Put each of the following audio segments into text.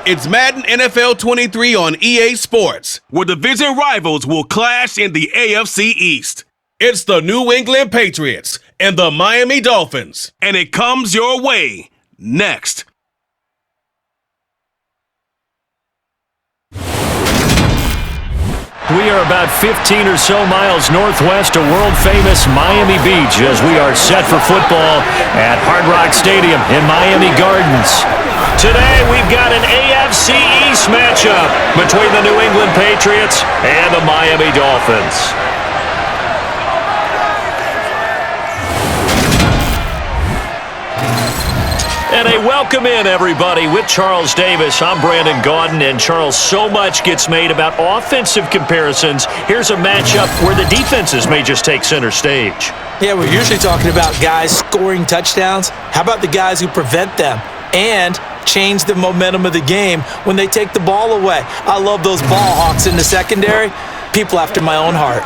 It's Madden NFL 23 on EA Sports, where division rivals will clash in the AFC East. It's the New England Patriots and the Miami Dolphins, and it comes your way next. We are about 15 or so miles northwest of world-famous Miami Beach as we are set for football at Hard Rock Stadium in Miami Gardens. Today, we've got an AFC East matchup between the New England Patriots and the Miami Dolphins. And a welcome in, everybody, with Charles Davis. I'm Brandon Gaudin, and Charles, so much gets made about offensive comparisons. Here's a matchup where the defenses may just take center stage. Yeah, we're usually talking about guys scoring touchdowns. How about the guys who prevent them and change the momentum of the game when they take the ball away? I love those ball hawks in the secondary. People after my own heart.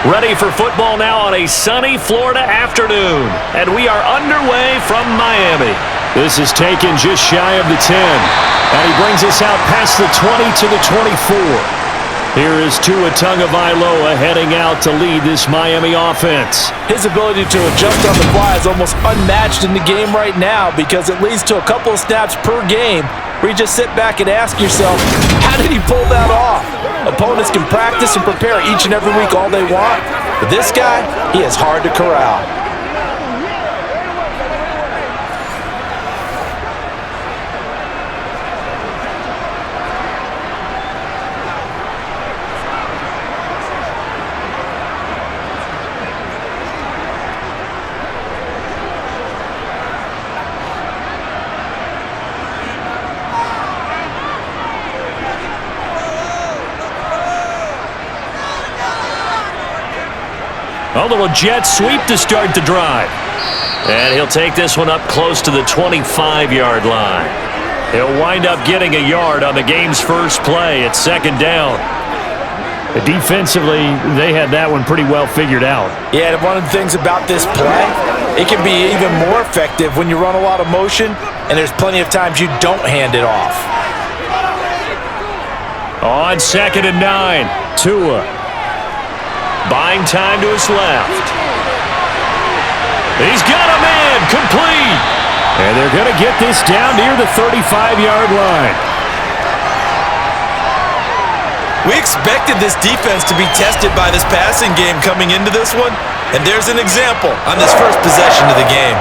Ready for football now on a sunny Florida afternoon. And we are underway from Miami. This is taken just shy of the 10. And he brings us out past the 20 to the 24. Here is Tua Tagovailoa heading out to lead this Miami offense. His ability to adjust on the fly is almost unmatched in the game right now because it leads to a couple of snaps per game where you just sit back and ask yourself, how did he pull that off? Opponents can practice and prepare each and every week all they want, but this guy, he is hard to corral. A little jet sweep to start the drive. And he'll take this one up close to the 25-yard line. He'll wind up getting a yard on the game's first play at second down. Defensively, they had that one pretty well figured out. Yeah, and one of the things about this play, it can be even more effective when you run a lot of motion, and there's plenty of times you don't hand it off. On 2nd and 9, Tua. Buying time to his left. He's got a man, complete. And they're going to get this down near the 35-yard line. We expected this defense to be tested by this passing game coming into this one, and there's an example on this first possession of the game.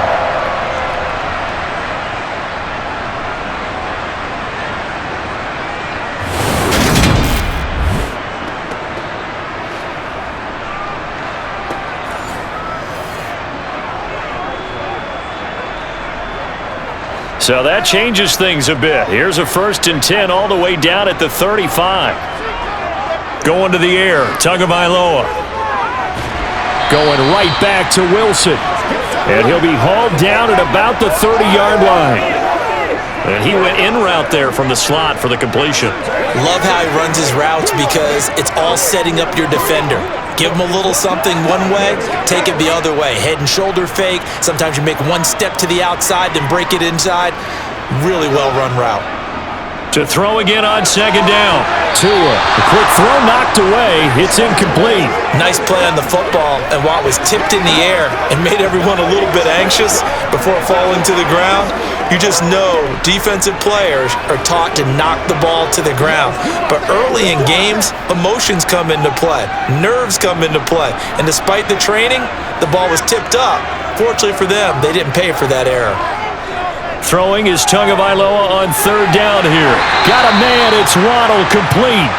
So that changes things a bit. Here's a 1st and 10 all the way down at the 35. Going to the air, Tagovailoa. Going right back to Wilson. And he'll be hauled down at about the 30-yard line. And he went in route there from the slot for the completion. Love how he runs his routes because it's all setting up your defender. Give him a little something one way, take it the other way. Head and shoulder fake. Sometimes you make one step to the outside, then break it inside. Really well-run route. To throw again on 2nd down. Tua, the quick throw knocked away. It's incomplete. Nice play on the football, and while it was tipped in the air and made everyone a little bit anxious before falling to the ground, you just know defensive players are taught to knock the ball to the ground. But early in games, emotions come into play, nerves come into play, and despite the training, the ball was tipped up. Fortunately for them, they didn't pay for that error. Throwing is Tagovailoa on third down here. Got a man, it's Waddle, complete.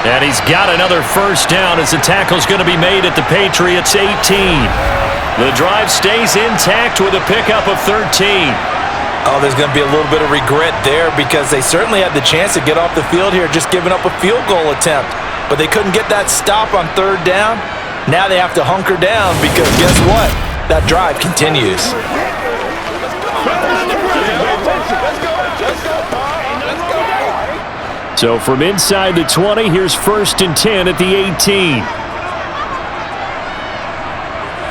And he's got another first down as the tackle's going to be made at the Patriots 18. The drive stays intact with a pickup of 13. Oh, there's going to be a little bit of regret there because they certainly had the chance to get off the field here, just giving up a field goal attempt. But they couldn't get that stop on third down. Now they have to hunker down because guess what? That drive continues. So from inside the 20, here's 1st and 10 at the 18.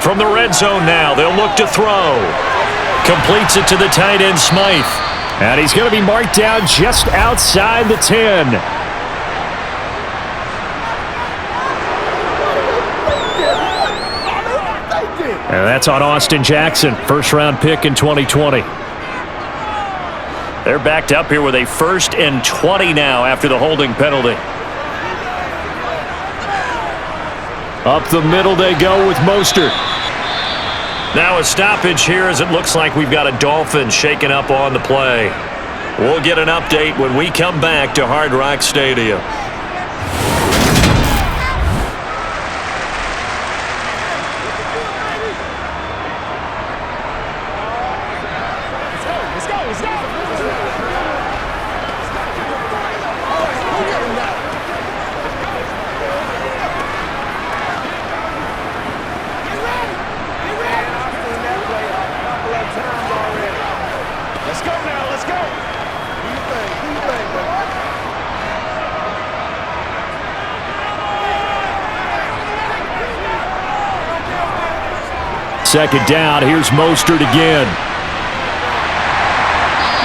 From the red zone now, they'll look to throw. Completes it to the tight end, Smythe. And he's going to be marked down just outside the 10. And that's on Austin Jackson, first-round pick in 2020. They're backed up here with a 1st and 20 now after the holding penalty. Up the middle they go with Mostert. Now a stoppage here as it looks like we've got a Dolphins shaking up on the play. We'll get an update when we come back to Hard Rock Stadium. Second down, here's Mostert again.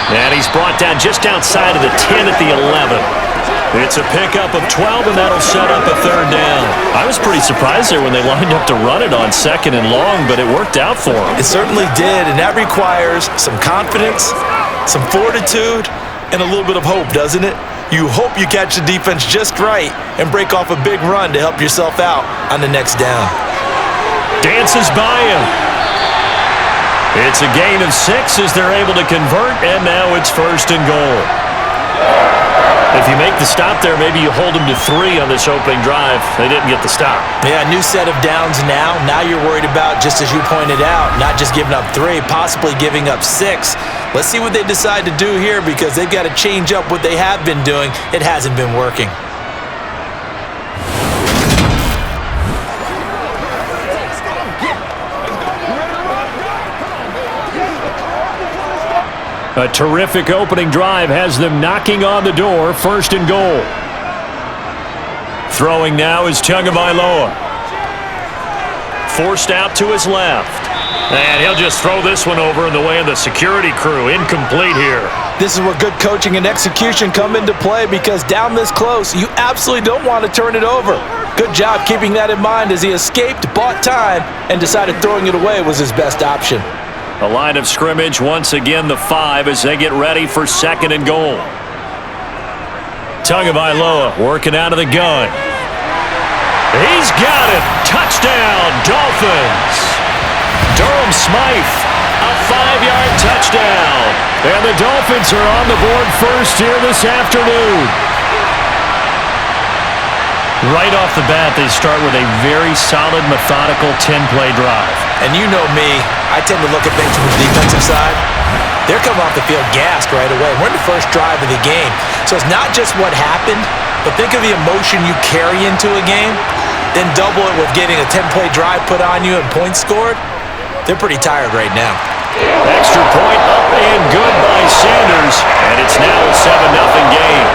And he's brought down just outside of the 10 at the 11. It's a pickup of 12, and that'll set up a third down. I was pretty surprised there when they lined up to run it on 2nd and long, but it worked out for them. It certainly did, and that requires some confidence, some fortitude, and a little bit of hope, doesn't it? You hope you catch the defense just right and break off a big run to help yourself out on the next down. Dances by him. It's a gain of 6 as they're able to convert, and now it's 1st and goal. If you make the stop there, maybe you hold them to 3 on this opening drive. They didn't get the stop. Yeah, new set of downs now. Now you're worried about, just as you pointed out, not just giving up 3, possibly giving up 6. Let's see what they decide to do here because they've got to change up what they have been doing. It hasn't been working. A terrific opening drive has them knocking on the door, 1st and goal. Throwing now is Tagovailoa. Forced out to his left. And he'll just throw this one over in the way of the security crew. Incomplete here. This is where good coaching and execution come into play because down this close, you absolutely don't want to turn it over. Good job keeping that in mind as he escaped, bought time, and decided throwing it away was his best option. The line of scrimmage, once again the 5 as they get ready for 2nd and goal. Tagovailoa working out of the gun. He's got it. Touchdown, Dolphins. Durham Smythe, a 5-yard touchdown. And the Dolphins are on the board first here this afternoon. Right off the bat, they start with a very solid, methodical 10-play drive. And you know me, I tend to look at things from the defensive side. They're coming off the field gassed right away. We're in the first drive of the game. So it's not just what happened, but think of the emotion you carry into a game, then double it with getting a 10-play drive put on you and points scored. They're pretty tired right now. Extra point up and good by Sanders, and it's now a 7-0 game.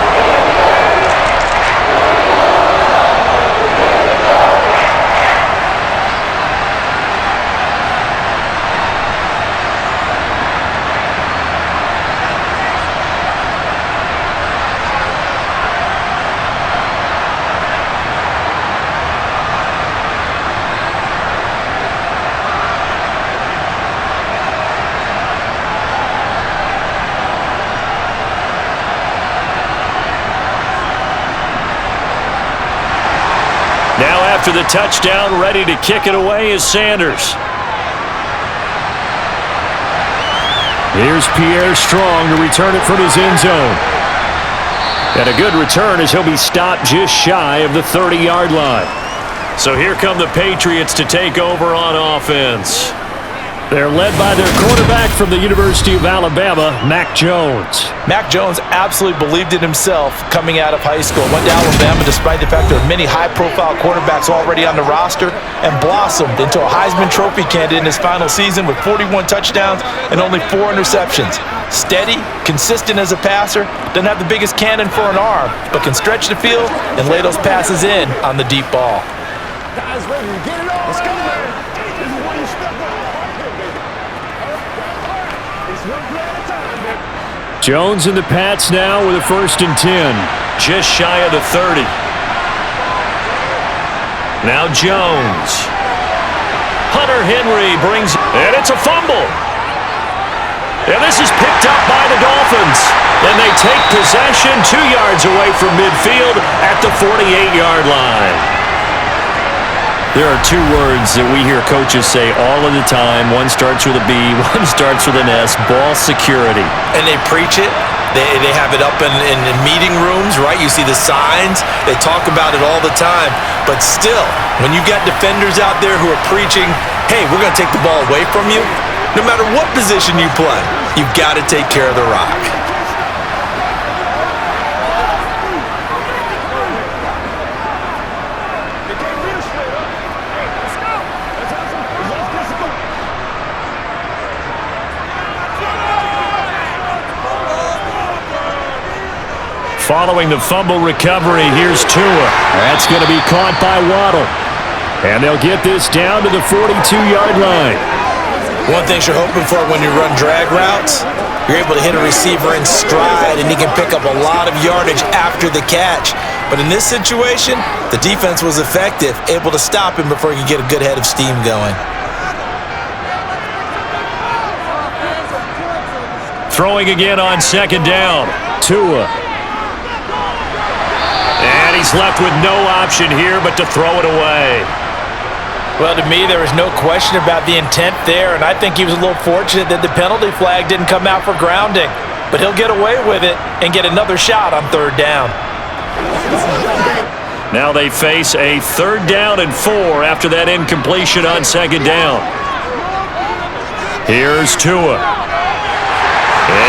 after the touchdown. Ready to kick it away is Sanders. Here's Pierre Strong to return it from his end zone. And a good return as he'll be stopped just shy of the 30-yard line. So here come the Patriots to take over on offense. They're led by their quarterback from the University of Alabama, Mac Jones. Mac Jones absolutely believed in himself coming out of high school. Went to Alabama despite the fact there are many high-profile quarterbacks already on the roster and blossomed into a Heisman Trophy candidate in his final season with 41 touchdowns and only 4 interceptions. Steady, consistent as a passer, doesn't have the biggest cannon for an arm, but can stretch the field and lay those passes in on the deep ball. Guys, ready to get it on. Let's go, man. This is where you step up. Jones and the Pats now with a 1st and 10. Just shy of the 30. Now Jones. Hunter Henry brings, and it's a fumble. And this is picked up by the Dolphins. And they take possession 2 yards away from midfield at the 48-yard line. There are 2 words that we hear coaches say all of the time. One starts with a B, one starts with an S, ball security. And they preach it. They have it up in meeting rooms, right? You see the signs. They talk about it all the time. But still, when you got defenders out there who are preaching, hey, we're going to take the ball away from you, no matter what position you play, you've got to take care of the rock. Following the fumble recovery, here's Tua. That's going to be caught by Waddle. And they'll get this down to the 42-yard line. One thing you're hoping for when you run drag routes, you're able to hit a receiver in stride, and he can pick up a lot of yardage after the catch. But in this situation, the defense was effective, able to stop him before he could get a good head of steam going. Throwing again on 2nd down. Tua. And he's left with no option here but to throw it away. Well, to me, there was no question about the intent there, and I think he was a little fortunate that the penalty flag didn't come out for grounding. But he'll get away with it and get another shot on 3rd down. Now they face a 3rd down and 4 after that incompletion on 2nd down. Here's Tua.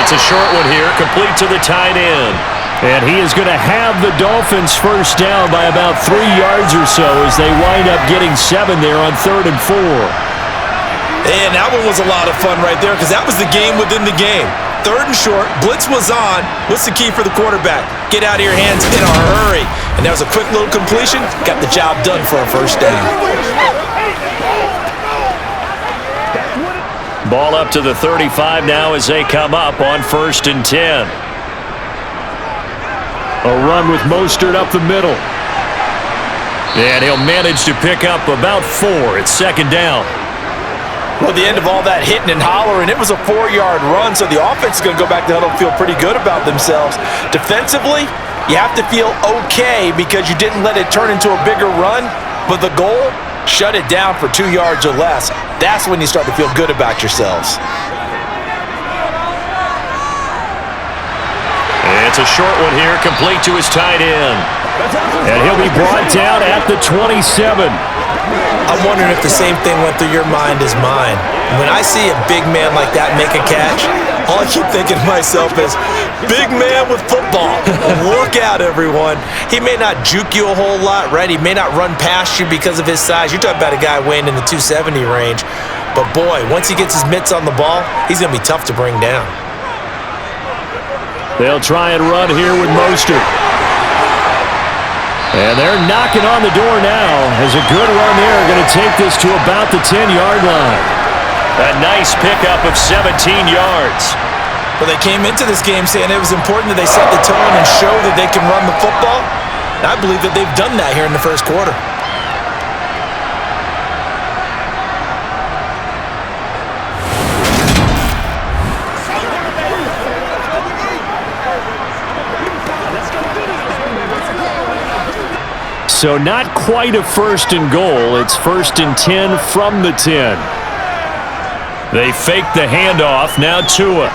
It's a short one here, complete to the tight end. And he is going to have the Dolphins 1st down by about 3 yards or so as they wind up getting 7 there on 3rd and 4. And that one was a lot of fun right there because that was the game within the game. 3rd and short, blitz was on. What's the key for the quarterback? Get out of your hands in a hurry. And that was a quick little completion. Got the job done for a 1st down. Ball up to the 35 now as they come up on 1st and 10. A run with Mostert up the middle. And he'll manage to pick up about 4 at 2nd down. Well, at the end of all that hitting and hollering, it was a 4-yard run, so the offense is going to go back to huddle and feel pretty good about themselves. Defensively, you have to feel okay because you didn't let it turn into a bigger run, but the goal, shut it down for 2 yards or less. That's when you start to feel good about yourselves. It's a short one here, complete to his tight end. And he'll be brought down at the 27. I'm wondering if the same thing went through your mind as mine. When I see a big man like that make a catch, all I keep thinking to myself is, big man with football. Look out, everyone. He may not juke you a whole lot, right? He may not run past you because of his size. You're talking about a guy weighing in the 270 range. But boy, once he gets his mitts on the ball, he's going to be tough to bring down. They'll try and run here with Mostert. And they're knocking on the door now as a good run there going to take this to about the 10-yard line. A nice pickup of 17 yards. Well, they came into this game saying it was important that they set the tone and show that they can run the football. And I believe that they've done that here in the 1st quarter. So not quite a 1st and goal. It's 1st and 10 from the 10. They fake the handoff. Now Tua.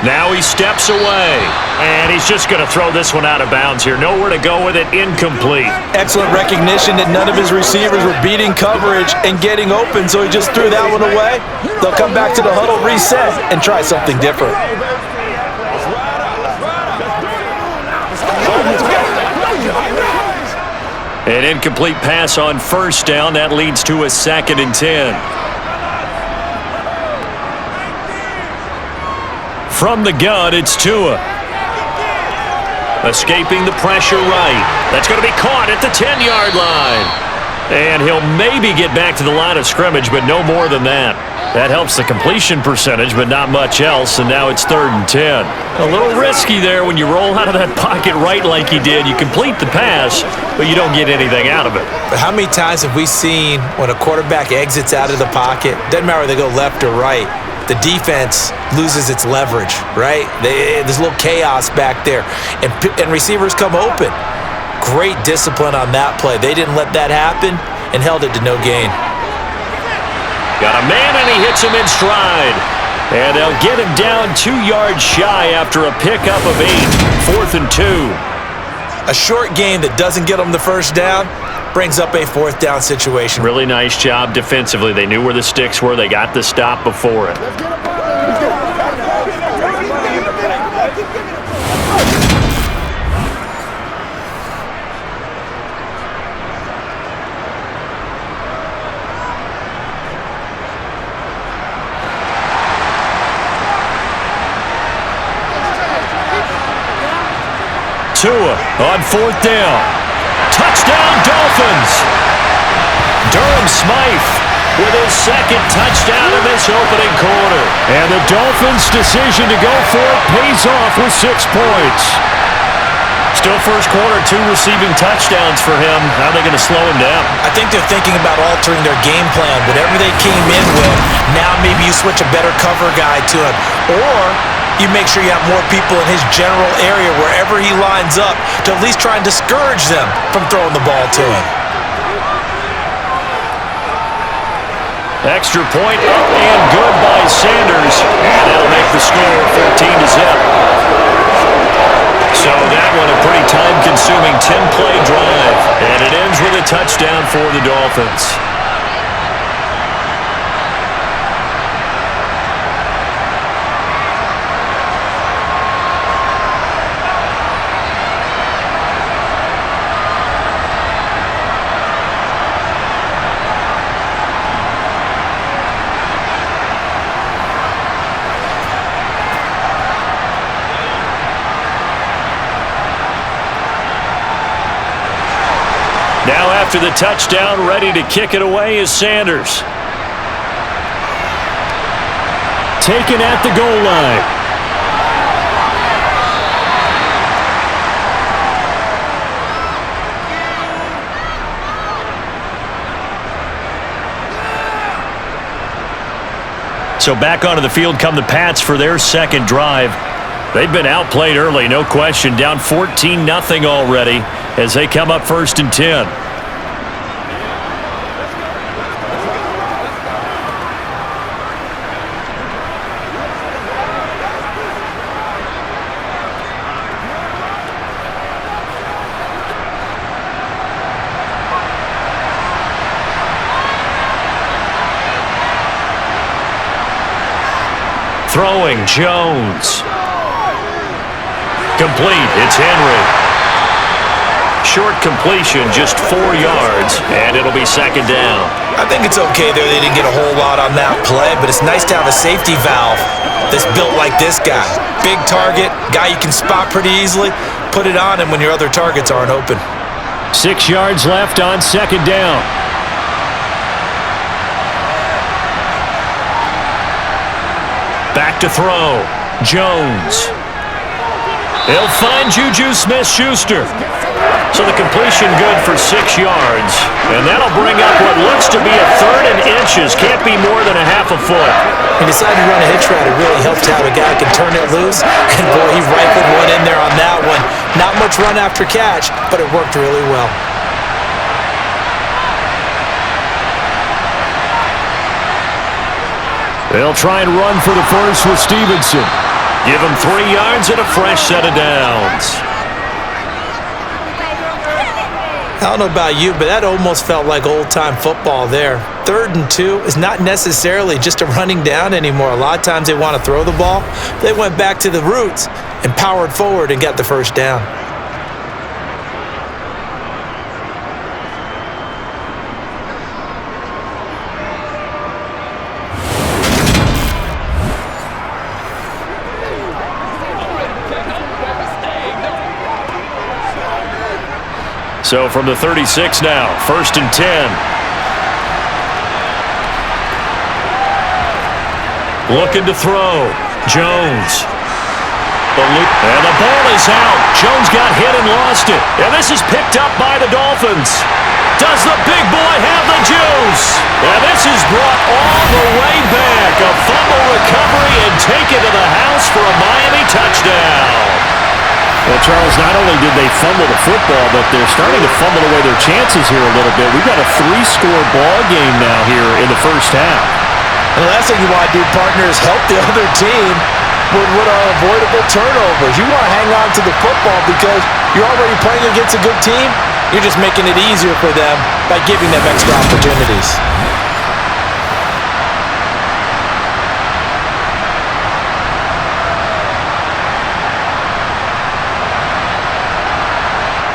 Now he steps away. And he's just going to throw this one out of bounds here. Nowhere to go with it. Incomplete. Excellent recognition that none of his receivers were beating coverage and getting open, so he just threw that one away. They'll come back to the huddle, reset, and try something different. An incomplete pass on 1st down. That leads to a 2nd and 10. From the gun, it's Tua. Escaping the pressure right. That's going to be caught at the 10-yard line. And he'll maybe get back to the line of scrimmage, but no more than that. That helps the completion percentage, but not much else, and now it's 3rd and 10. A little risky there when you roll out of that pocket right like he did. You complete the pass, but you don't get anything out of it. But how many times have we seen when a quarterback exits out of the pocket, doesn't matter whether they go left or right, the defense loses its leverage, right? There's a little chaos back there, and receivers come open. Great discipline on that play. They didn't let that happen and held it to no gain. Got a man, and he hits him in stride. And they'll get him down 2 yards shy after a pickup of 8. 4th and 2. A short game that doesn't get them the 1st down brings up a 4th down situation. Really nice job defensively. They knew where the sticks were. They got the stop before it. Tua on 4th down. Touchdown, Dolphins! Durham Smythe with his 2nd touchdown in this opening quarter. And the Dolphins' decision to go for it pays off with 6 points. Still first quarter, 2 receiving touchdowns for him. How are they going to slow him down? I think they're thinking about altering their game plan. Whatever they came in with, now maybe you switch a better cover guy to him. Or you make sure you have more people in his general area wherever he lines up to at least try and discourage them from throwing the ball to him. Extra point up and good by Sanders. And that'll make the score 14-0. So that one a pretty time-consuming 10-play drive. And it ends with a touchdown for the Dolphins. Now after the touchdown, ready to kick it away is Sanders. Taken at the goal line. So back onto the field come the Pats for their 2nd drive. They've been outplayed early, no question. Down 14-0 already as they come up 1st and 10. Throwing, Jones. Complete, it's Henry. Short completion, just 4 yards, and it'll be 2nd down. I think it's okay there. They didn't get a whole lot on that play, but it's nice to have a safety valve that's built like this guy. Big target, guy you can spot pretty easily. Put it on him when your other targets aren't open. 6 yards left on 2nd down. Back to throw. Jones. They'll find Juju Smith-Schuster. So the completion good for 6 yards. And that'll bring up what looks to be a 3rd and inches. Can't be more than a half a foot. He decided to run a hitch route. It really helped to have a guy who can turn it loose. And boy, he rifled one in there on that one. Not much run after catch, but it worked really well. They'll try and run for the first with Stevenson. Give him 3 yards and a fresh set of downs. I don't know about you, but that almost felt like old-time football there. 3rd and 2 is not necessarily just a running down anymore. A lot of times they want to throw the ball. They went back to the roots and powered forward and got the first down. So from the 36 now, 1st and 10. Looking to throw. Jones. And the ball is out. Jones got hit and lost it. And this is picked up by the Dolphins. Does the big boy have the juice? And this is brought all the way back. A fumble recovery and taken to the house for a Miami touchdown. Well, Charles, not only did they fumble the football, but they're starting to fumble away their chances here a little bit. We've got a 3-score ball game now here in the first half. And the last thing you want to do, partner, is help the other team with what are avoidable turnovers. You want to hang on to the football because you're already playing against a good team. You're just making it easier for them by giving them extra opportunities.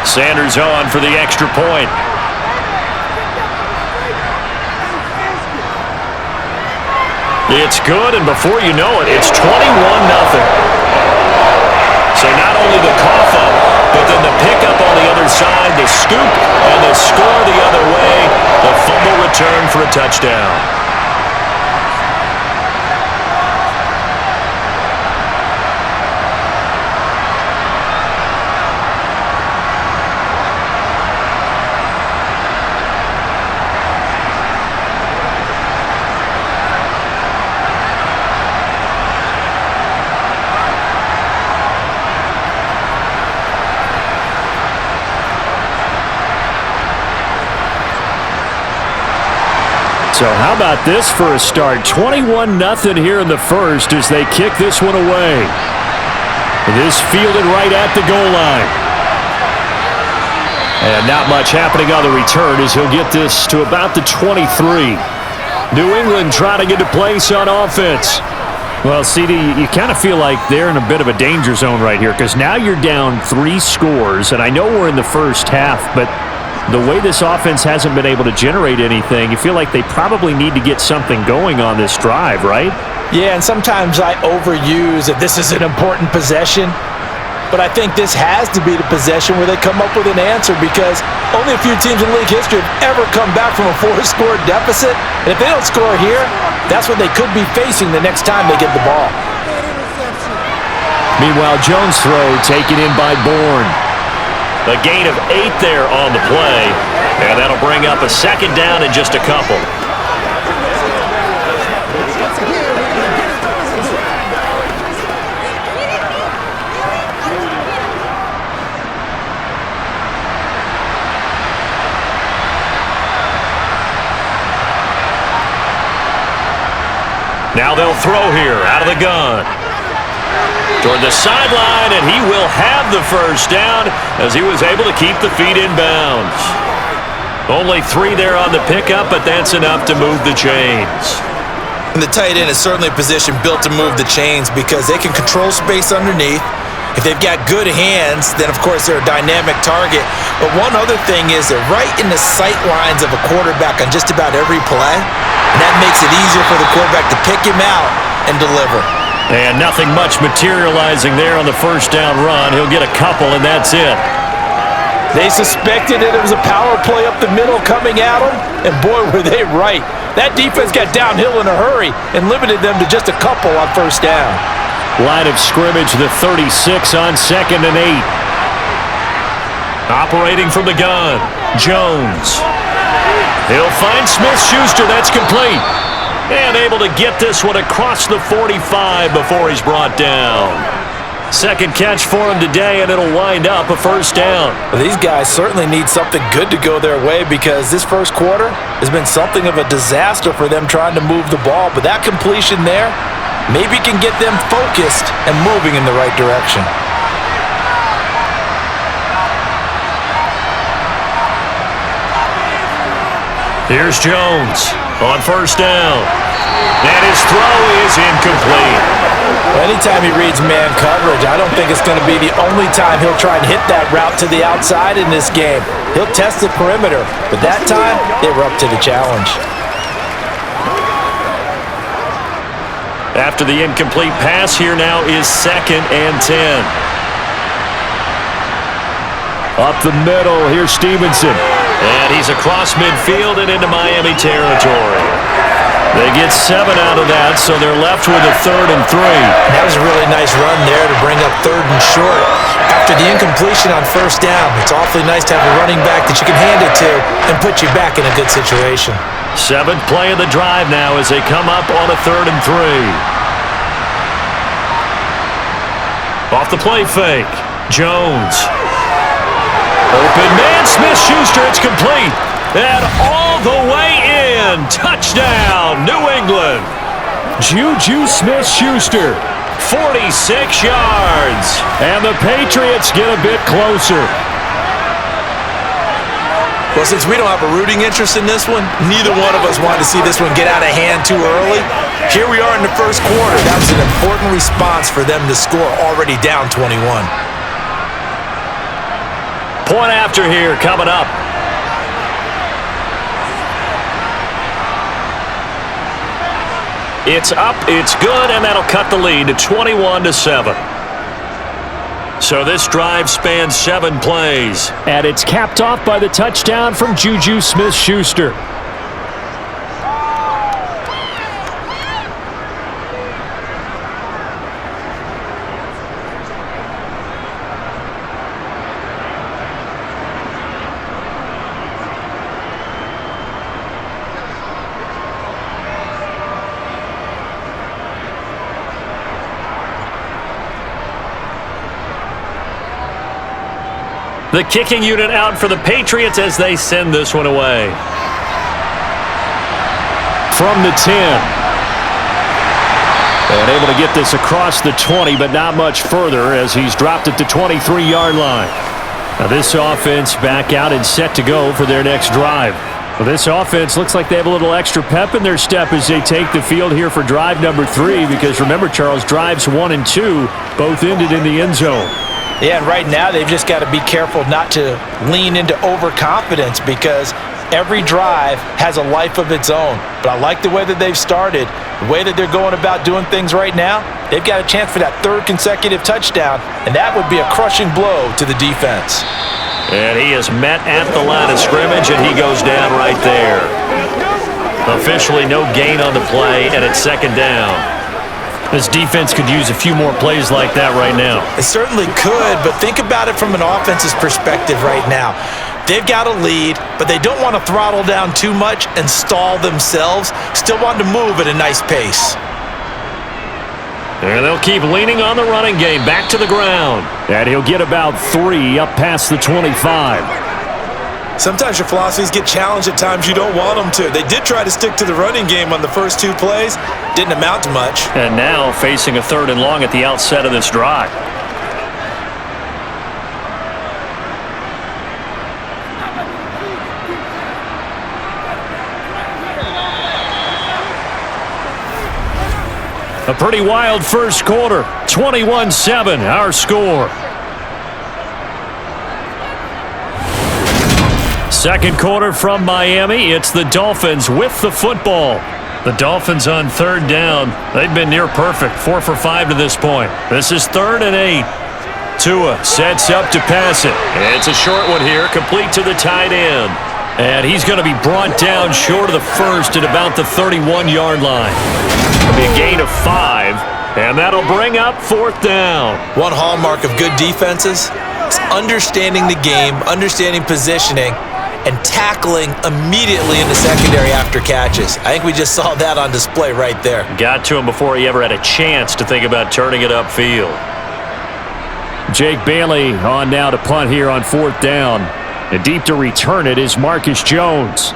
Sanders on for the extra point. It's good, and before you know it, it's 21-0. So not only the cough up, but then the pickup on the other side, the scoop, and the score the other way, the fumble return for a touchdown. So how about this for a start? 21-0 here in the first as they kick this one away. This fielded right at the goal line. And not much happening on the return as he'll get this to about the 23. New England trying to get to place on offense. Well, CD, you kind of feel like they're in a bit of a danger zone right here because now you're down 3 scores, and I know we're in the first half, but the way this offense hasn't been able to generate anything, you feel like they probably need to get something going on this drive, right? Yeah, and sometimes I overuse that this is an important possession, but I think this has to be the possession where they come up with an answer because only a few teams in league history have ever come back from a 4-score deficit, and if they don't score here, that's what they could be facing the next time they get the ball. Meanwhile, Jones' throw taken in by Bourne. A gain of 8 there on the play, and that'll bring up a 2nd down in just a couple. Now they'll throw here out of the gun. Toward the sideline, and he will have the first down as he was able to keep the feet in bounds. Only 3 there on the pickup, but that's enough to move the chains. And the tight end is certainly a position built to move the chains because they can control space underneath. If they've got good hands, then of course they're a dynamic target. But one other thing is they're right in the sight lines of a quarterback on just about every play. And that makes it easier for the quarterback to pick him out and deliver. And nothing much materializing there on the first down run. He'll get a couple, and that's it. They suspected it was a power play up the middle coming at them, and boy, were they right. That defense got downhill in a hurry and limited them to just a couple on first down. Line of scrimmage, the 36 on 2nd and 8. Operating from the gun, Jones. He'll find Smith-Schuster. That's complete. And able to get this one across the 45 before he's brought down. Second catch for him today, and it'll wind up a first down. Well, these guys certainly need something good to go their way because this first quarter has been something of a disaster for them trying to move the ball. But that completion there maybe can get them focused and moving in the right direction. Here's Jones on first down. And his throw is incomplete. Anytime he reads man coverage, I don't think it's going to be the only time he'll try and hit that route to the outside in this game. He'll test the perimeter, but that time, they were up to the challenge. After the incomplete pass, here now is 2nd and 10. Up the middle, here's Stevenson. And he's across midfield and into Miami territory. They get 7 out of that, so they're left with a 3rd and 3. That was a really nice run there to bring up 3rd and short. After the incompletion on first down, it's awfully nice to have a running back that you can hand it to and put you back in a good situation. 7th play of the drive now as they come up on a 3rd and 3. Off the play fake, Jones. Open man, Smith-Schuster, it's complete. And all the way in. Touchdown, New England. Juju Smith-Schuster. 46 yards. And the Patriots get a bit closer. Well, since we don't have a rooting interest in this one, neither one of us wanted to see this one get out of hand too early. Here we are in the first quarter. That was an important response for them to score, already down 21. Point after here coming up. It's up, it's good, and that'll cut the lead to 21-7. So this drive spans 7 plays. And it's capped off by the touchdown from Juju Smith-Schuster. The kicking unit out for the Patriots as they send this one away. From the 10. And able to get this across the 20, but not much further as he's dropped it to 23-yard line. Now this offense back out and set to go for their next drive. Well, this offense looks like they have a little extra pep in their step as they take the field here for drive number 3, because remember, Charles, drives 1 and 2 both ended in the end zone. Yeah, and right now they've just got to be careful not to lean into overconfidence because every drive has a life of its own. But I like the way that they've started, the way that they're going about doing things right now. They've got a chance for that 3rd consecutive touchdown, and that would be a crushing blow to the defense. And he is met at the line of scrimmage, and he goes down right there. Officially no gain on the play, and it's 2nd down. This defense could use a few more plays like that right now. It certainly could, but think about it from an offense's perspective right now. They've got a lead, but they don't want to throttle down too much and stall themselves. Still want to move at a nice pace. And they'll keep leaning on the running game, back to the ground. And he'll get about 3 up past the 25. Sometimes your philosophies get challenged at times you don't want them to. They did try to stick to the running game on the first 2 plays. Didn't amount to much. And now facing a 3rd and long at the outset of this drive. A pretty wild first quarter. 21-7, our score. Second quarter from Miami. It's the Dolphins with the football. The Dolphins on 3rd down. They've been near perfect. 4 for 5 to this point. This is 3rd and 8. Tua sets up to pass it. It's a short one here, complete to the tight end. And he's going to be brought down short of the first at about the 31-yard line. It'll be a gain of 5, and that'll bring up 4th down. One hallmark of good defenses is understanding the game, understanding positioning, and tackling immediately in the secondary after catches. I think we just saw that on display right there. Got to him before he ever had a chance to think about turning it upfield. Jake Bailey on now to punt here on 4th down. And deep to return it is Marcus Jones.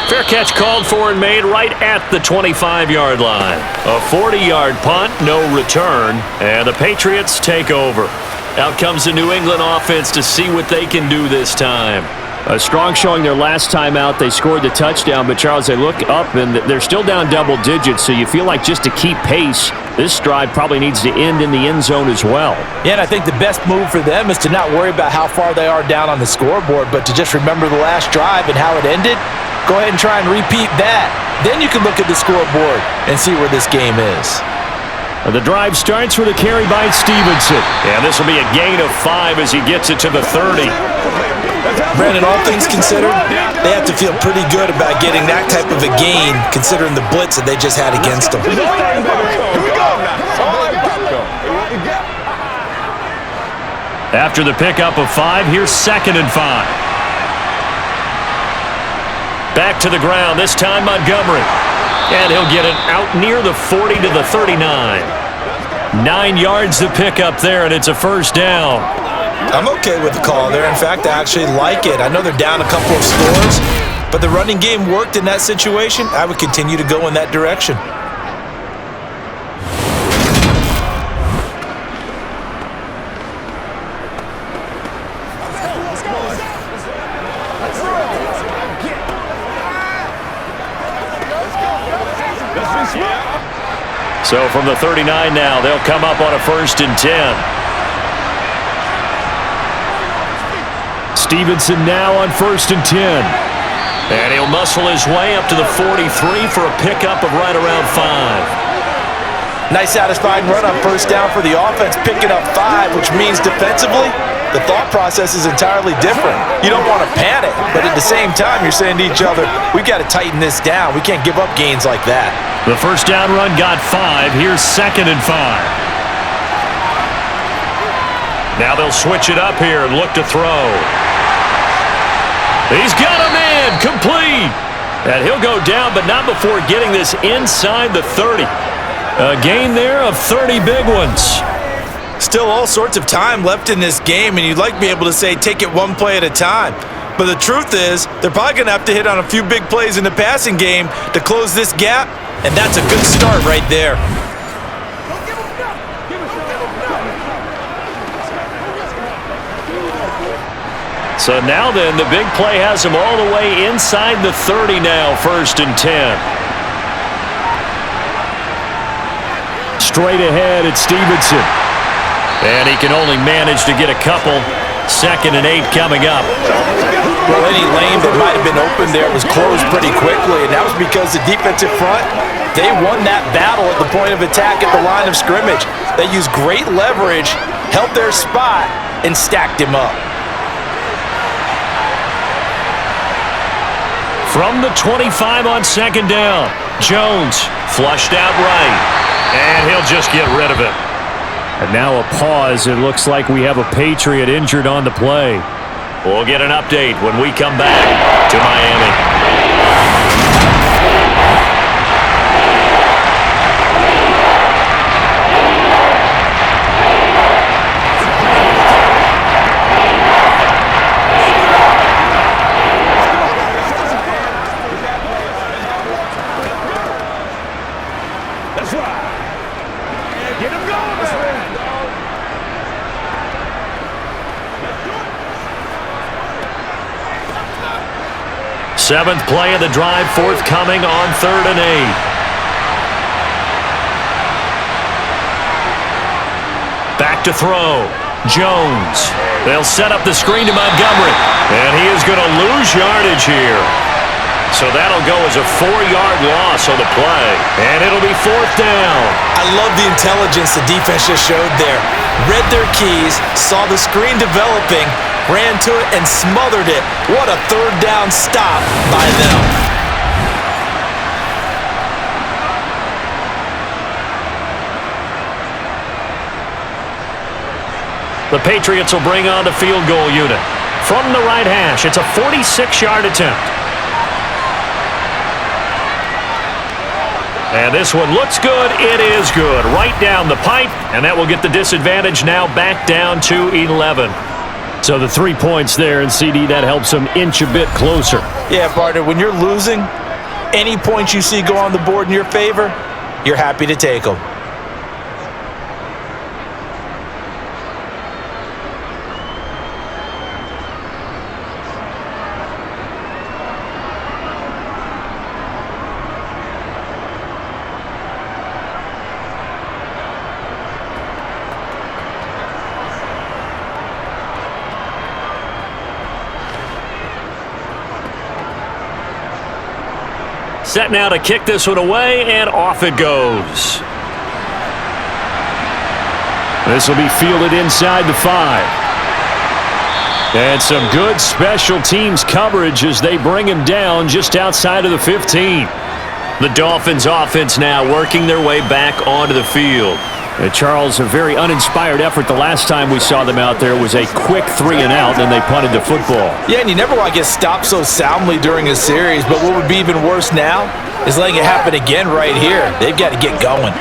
Fair catch called for and made right at the 25-yard line. A 40-yard punt, no return, and the Patriots take over. Out comes the New England offense to see what they can do this time. A strong showing their last time out. They scored the touchdown, but Charles, they look up and they're still down double digits, so you feel like just to keep pace, this drive probably needs to end in the end zone as well. Yeah, and I think the best move for them is to not worry about how far they are down on the scoreboard, but to just remember the last drive and how it ended. Go ahead and try and repeat that. Then you can look at the scoreboard and see where this game is. The drive starts with a carry by Stevenson. And this will be a gain of 5 as he gets it to the 30. Brandon, all things considered, they have to feel pretty good about getting that type of a gain considering the blitz that they just had against them. After the pickup of 5, here's 2nd and 5. Back to the ground, this time Montgomery. And he'll get it out near the 40 to the 39. 9 yards to pick up there, and it's a 1st down. I'm okay with the call there. In fact, I actually like it. I know they're down a couple of scores, but the running game worked in that situation. I would continue to go in that direction. So from the 39 now, they'll come up on a 1st and 10. Stevenson now on 1st and 10. And he'll muscle his way up to the 43 for a pickup of right around 5. Nice satisfying run on 1st down for the offense, picking up 5, which means defensively, the thought process is entirely different. You don't want to panic, but at the same time, you're saying to each other, we've got to tighten this down. We can't give up gains like that. The 1st down run got 5. Here's 2nd and 5. Now they'll switch it up here and look to throw. He's got a man, complete. And he'll go down, but not before getting this inside the 30. A gain there of 30 big ones. Still all sorts of time left in this game, and you'd like to be able to say take it one play at a time. But the truth is, they're probably going to have to hit on a few big plays in the passing game to close this gap, and that's a good start right there. So now then, the big play has him all the way inside the 30 now, 1st and 10. Straight ahead at Stevenson. And he can only manage to get a couple. 2nd and 8 coming up. Well, any lane that might have been open there was closed pretty quickly, and that was because the defensive front, they won that battle at the point of attack at the line of scrimmage. They used great leverage, held their spot, and stacked him up. From the 25 on 2nd down, Jones flushed out right, and he'll just get rid of it. And now a pause. It looks like we have a Patriot injured on the play. We'll get an update when we come back to Miami. 7th play of the drive forthcoming on 3rd and 8. Back to throw. Jones. They'll set up the screen to Montgomery. And he is going to lose yardage here. So that'll go as a 4-yard loss on the play. And it'll be 4th down. I love the intelligence the defense just showed there. Read their keys, saw the screen developing, ran to it and smothered it. What a 3rd down stop by them. The Patriots will bring on the field goal unit. From the right hash, it's a 46-yard attempt. And this one looks good. It is good. Right down the pipe, and that will get the disadvantage now back down to 11. So the 3 points there, and CD, that helps them inch a bit closer. Yeah, partner, when you're losing, any points you see go on the board in your favor, you're happy to take them. Set now to kick this one away, and off it goes. This will be fielded inside the 5. And some good special teams coverage as they bring him down just outside of the 15. The Dolphins offense now working their way back onto the field. Charles, a very uninspired effort. The last time we saw them out there was a quick 3-and-out, and they punted the football. Yeah, and you never want to get stopped so soundly during a series, but what would be even worse now is letting it happen again right here. They've got to get going.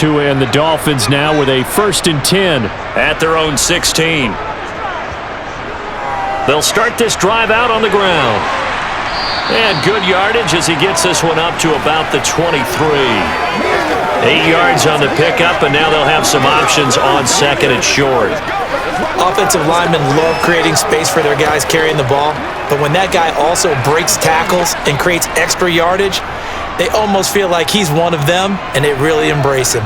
And the Dolphins now with a 1st and 10 at their own 16. They'll start this drive out on the ground. And good yardage as he gets this one up to about the 23. 8 yards on the pickup, and now they'll have some options on 2nd and short. Offensive linemen love creating space for their guys carrying the ball, but when that guy also breaks tackles and creates extra yardage, they almost feel like he's one of them, and they really embrace him.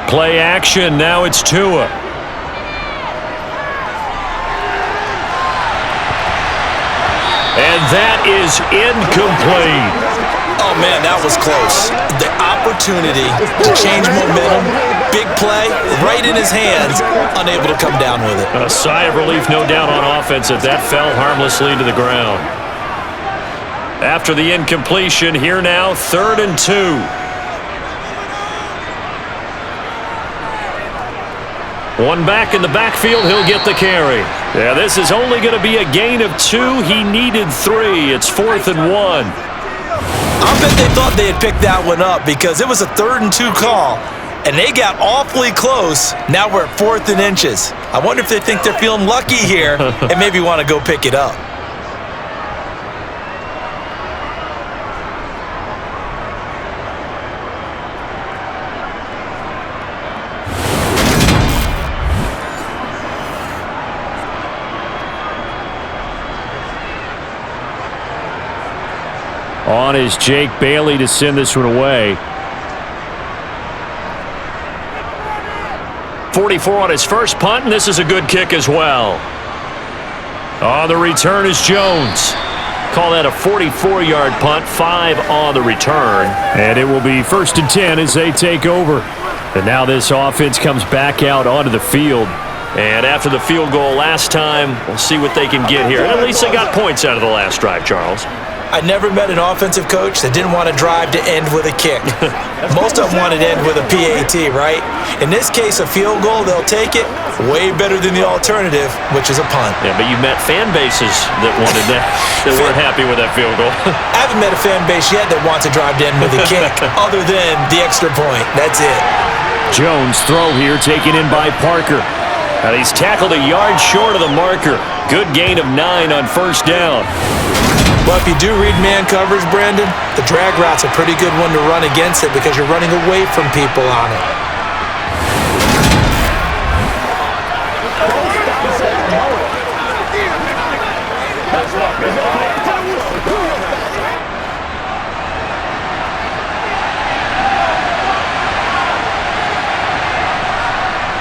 Play action, now it's Tua. And that is incomplete. Oh, man, that was close. The opportunity to change momentum, big play, right in his hands, unable to come down with it. A sigh of relief, no doubt, on offense as that fell harmlessly to the ground. After the incompletion, here now, 3rd and 2. One back in the backfield, he'll get the carry. Yeah, this is only going to be a gain of 2. He needed 3. It's 4th and 1. I bet they thought they had picked that one up because it was a 3rd and 2 call, and they got awfully close. Now we're at 4th and inches. I wonder if they think they're feeling lucky here and maybe want to go pick it up. On is Jake Bailey to send this one away. 44 on his first punt, and this is a good kick as well. On the return is Jones. Call that a 44-yard punt, 5 on the return. And it will be 1st and 10 as they take over. And now this offense comes back out onto the field. And after the field goal last time, we'll see what they can get here. And at least they got points out of the last drive, Charles. I never met an offensive coach that didn't want to drive to end with a kick. Most of them wanted to end with a PAT, right? In this case, a field goal, they'll take it. Way better than the alternative, which is a punt. Yeah, but you met fan bases that wanted that, that weren't happy with that field goal. I haven't met a fan base yet that wants to drive to end with a kick, other than the extra point. That's it. Jones throw here taken in by Parker. And he's tackled a yard short of the marker. Good gain of 9 on 1st down. Well, if you do read man coverage, Brandon, the drag route's a pretty good one to run against it because you're running away from people on it.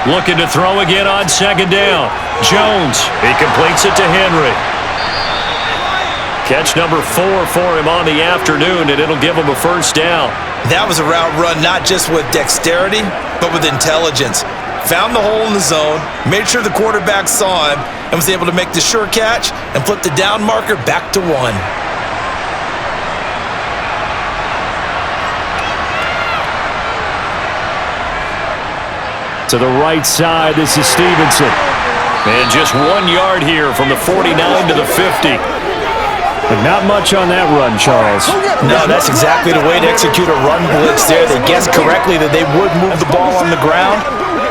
Looking to throw again on 2nd down. Jones, he completes it to Henry. Catch number 4 for him on the afternoon, and it'll give him a 1st down. That was a route run not just with dexterity, but with intelligence. Found the hole in the zone, made sure the quarterback saw him, and was able to make the sure catch and put the down marker back to 1. To the right side, this is Stevenson. And just 1 yard here from the 49 to the 50. And Not much on that run, Charles. No, that's exactly the way to execute a run blitz there. They guessed correctly that they would move the ball on the ground,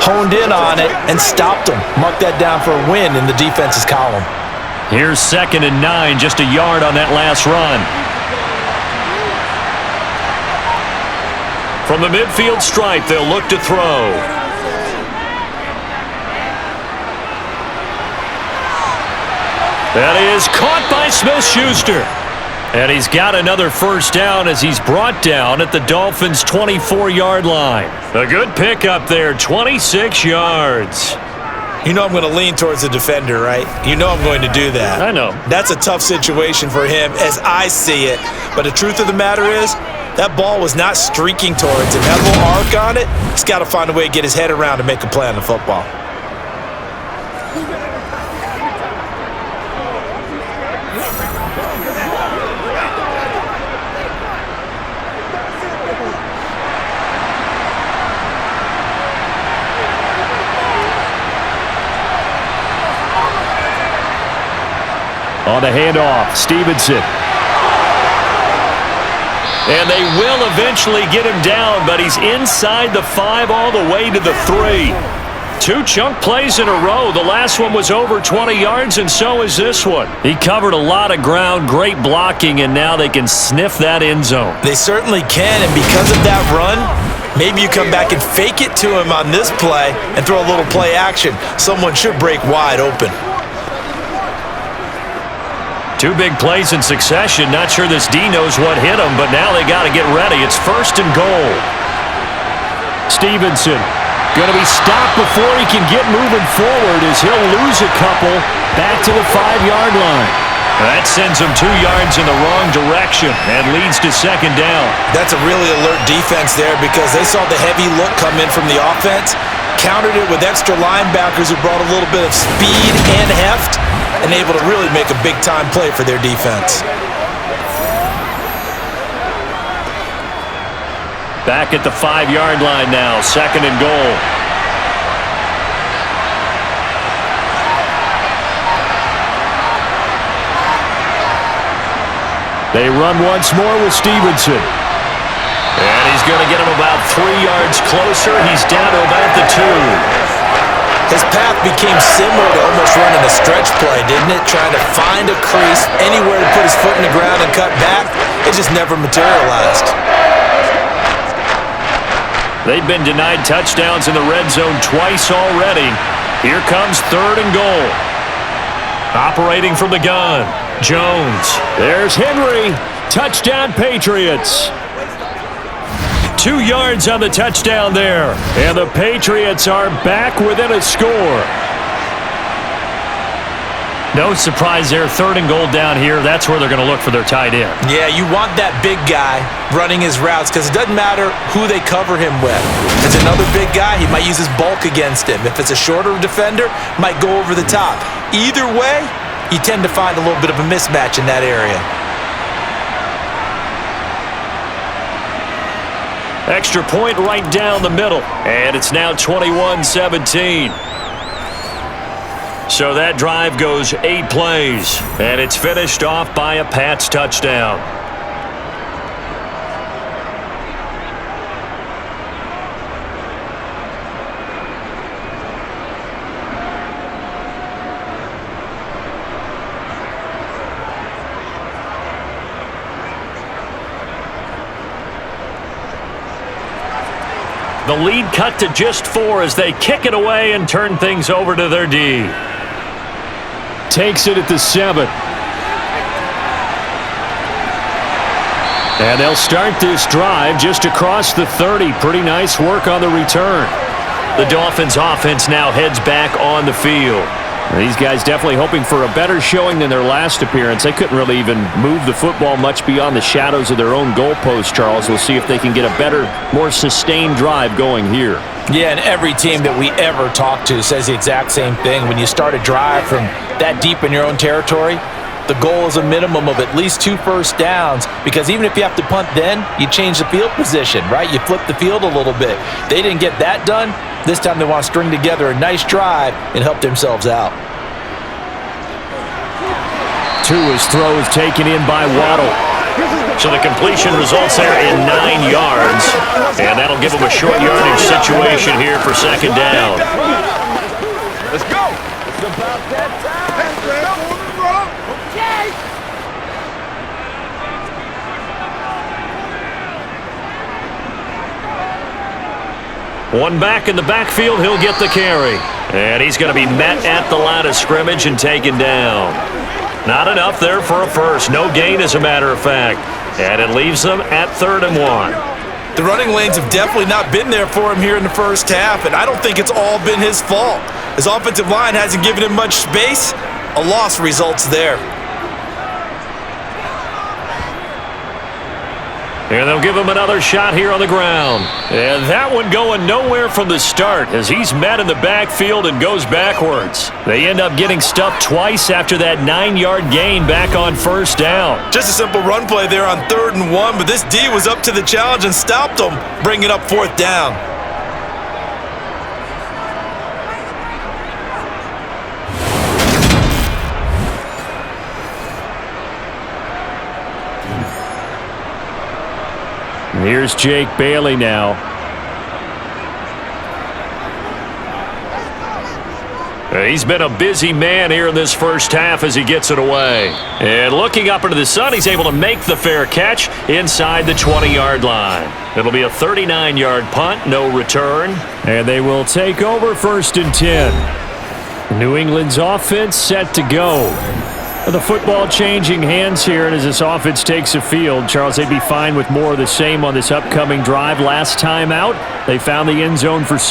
honed in on it, and stopped them. Mark that down for a win in the defense's column. Here's 2nd and 9, just a yard on that last run. From the midfield stripe, they'll look to throw. That is caught by Smith-Schuster. And he's got another first down as he's brought down at the Dolphins' 24-yard line. A good pickup there, 26 yards. You know I'm going to lean towards the defender, right? You know I'm going to do that. I know. That's a tough situation for him as I see it. But the truth of the matter is, that ball was not streaking towards him. That little arc on it, he's got to find a way to get his head around to make a play on the football. On the handoff, Stevenson. And they will eventually get him down, but he's inside the 5 all the way to the 3. 2 chunk plays in a row. The last one was over 20 yards, and so is this one. He covered a lot of ground, great blocking, and now they can sniff that end zone. They certainly can, and because of that run, maybe you come back and fake it to him on this play and throw a little play action. Someone should break wide open. 2 big plays in succession. Not sure this D knows what hit him, but now they got to get ready. It's 1st and goal. Stevenson going to be stopped before he can get moving forward as he'll lose a couple back to the 5-yard line. That sends him 2 yards in the wrong direction and leads to 2nd down. That's a really alert defense there because they saw the heavy look come in from the offense, countered it with extra linebackers who brought a little bit of speed and heft, and able to really make a big-time play for their defense. Back at the 5-yard line now, 2nd and goal. They run once more with Stevenson. And he's going to get him about 3 yards closer. He's down to about the 2. His path became similar to almost running a stretch play, didn't it? Trying to find a crease, anywhere to put his foot in the ground and cut back. It just never materialized. They've been denied touchdowns in the red zone twice already. Here comes 3rd and goal. Operating from the gun, Jones. There's Henry. Touchdown, Patriots. 2 yards on the touchdown there. And the Patriots are back within a score. No surprise there. 3rd and goal down here. That's where they're going to look for their tight end. Yeah, you want that big guy running his routes because it doesn't matter who they cover him with. If it's another big guy, he might use his bulk against him. If it's a shorter defender, might go over the top. Either way, you tend to find a little bit of a mismatch in that area. Extra point right down the middle. And it's now 21-17. So that drive goes 8 plays. And it's finished off by a Pats touchdown. The lead cut to just 4 as they kick it away and turn things over to their D. Takes it at the 7. And they'll start this drive just across the 30. Pretty nice work on the return. The Dolphins offense now heads back on the field. These guys definitely hoping for a better showing than their last appearance. They couldn't really even move the football much beyond the shadows of their own goalpost, Charles. We'll see if they can get a better, more sustained drive going here. Yeah, and every team that we ever talk to says the exact same thing. When you start a drive from that deep in your own territory, the goal is a minimum of at least 2 first downs, because even if you have to punt then, you change the field position, right? You flip the field a little bit. They didn't get that done. This time they want to string together a nice drive and help themselves out. Two, his throw is taken in by Waddle. So the completion results there in 9 yards, and that'll give him a short yardage situation here for second down. Let's go. It's about that time. Okay. One back in the backfield, he'll get the carry. And he's going to be met at the line of scrimmage and taken down. Not enough there for a first. No gain, as a matter of fact. And it leaves them at 3rd and 1. The running lanes have definitely not been there for him here in the first half, and I don't think it's all been his fault. His offensive line hasn't given him much space. A loss results there. And they'll give him another shot here on the ground. And that one going nowhere from the start as he's met in the backfield and goes backwards. They end up getting stuffed twice after that 9-yard gain back on first down. Just a simple run play there on 3rd and 1, but this D was up to the challenge and stopped him, bringing up 4th down. Here's Jake Bailey now. He's been a busy man here in this first half as he gets it away. And looking up into the sun, he's able to make the fair catch inside the 20-yard line. It'll be a 39-yard punt, no return. And they will take over 1st and 10. New England's offense set to go. The football changing hands here, and as this offense takes the field, Charles, they'd be fine with more of the same on this upcoming drive. Last time out, they found the end zone for 6.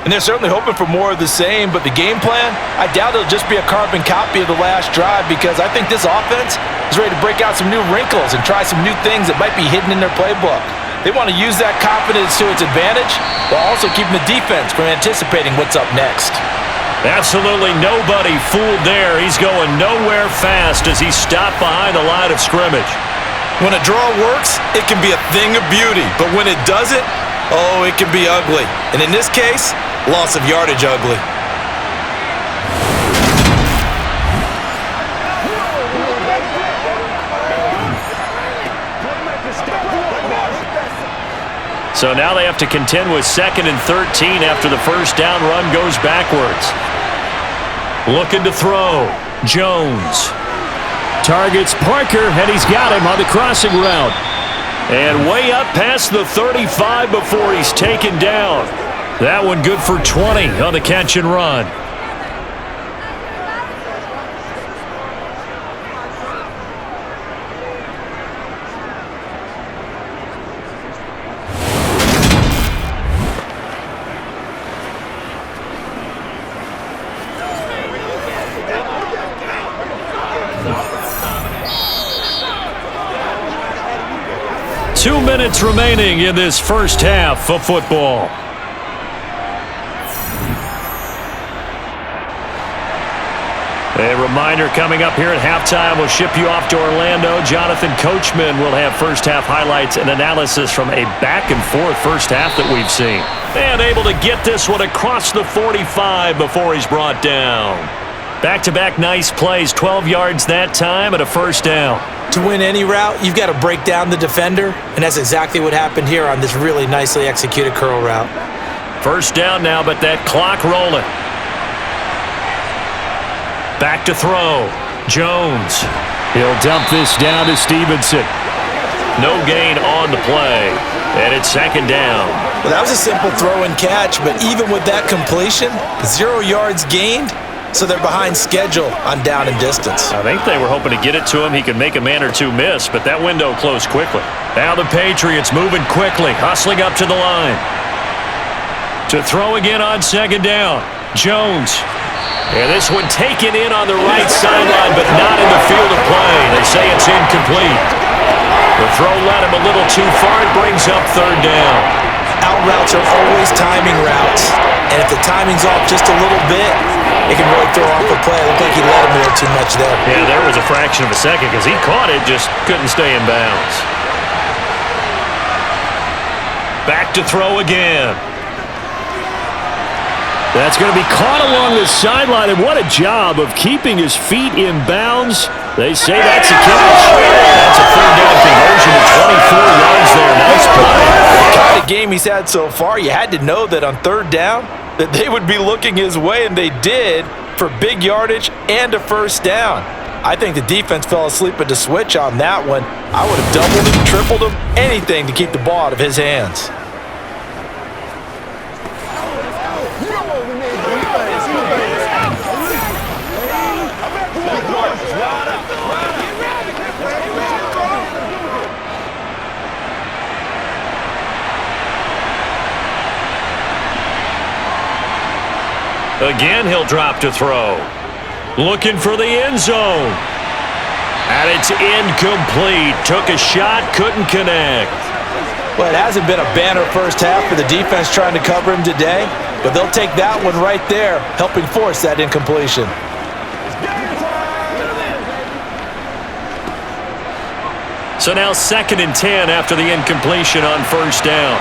And they're certainly hoping for more of the same, but the game plan, I doubt it'll just be a carbon copy of the last drive, because I think this offense is ready to break out some new wrinkles and try some new things that might be hidden in their playbook. They want to use that confidence to its advantage, while also keeping the defense from anticipating what's up next. Absolutely nobody fooled there. He's going nowhere fast as he's stopped behind the line of scrimmage. When a draw works, it can be a thing of beauty. But when it doesn't, oh, it can be ugly. And in this case, loss of yardage ugly. So now they have to contend with 2nd and 13 after the first down run goes backwards. Looking to throw. Jones. Targets Parker, and he's got him on the crossing route. And way up past the 35 before he's taken down. That one good for 20 on the catch and run. Two minutes remaining in this first half of football. A reminder coming up here at halftime, we'll ship you off to Orlando. Jonathan Coachman will have first half highlights and analysis from a back-and-forth first half that we've seen. And able to get this one across the 45 before he's brought down. Back-to-back nice plays, 12 yards that time and a first down. To win any route, you've got to break down the defender, and that's exactly what happened here on this really nicely executed curl route. First down now, but that clock rolling. Back to throw. Jones. He'll dump this down to Stevenson. No gain on the play, and it's second down. Well, that was a simple throw and catch, but even with that completion, 0 yards gained, so they're behind schedule on down and distance. I think they were hoping to get it to him. He could make a man or two miss, but that window closed quickly. Now the Patriots moving quickly, hustling up to the line. To throw again on second down. Jones. And this one taken in on the right sideline, but not in the field of play. They say it's incomplete. The throw led him a little too far. It brings up third down. Out routes are always timing routes, and if the timing's off just a little bit, it can really throw off a play. It looked like he let him a little too much there. Yeah, there was a fraction of a second because he caught it, just couldn't stay in bounds. Back to throw again. That's going to be caught along the sideline, and what a job of keeping his feet in bounds They say that's a catch. That's a third down conversion of 24 yards there. Nice play. The kind of game he's had so far, you had to know that on third down that they would be looking his way, and they did, for big yardage and a first down. I think the defense fell asleep at the switch on that one. I would have doubled him, tripled him, anything to keep the ball out of his hands. Again, he'll drop to throw. Looking for the end zone. And it's incomplete. Took a shot, couldn't connect. Well, it hasn't been a banner first half for the defense trying to cover him today, but they'll take that one right there, helping force that incompletion. So now 2nd and 10 after the incompletion on first down.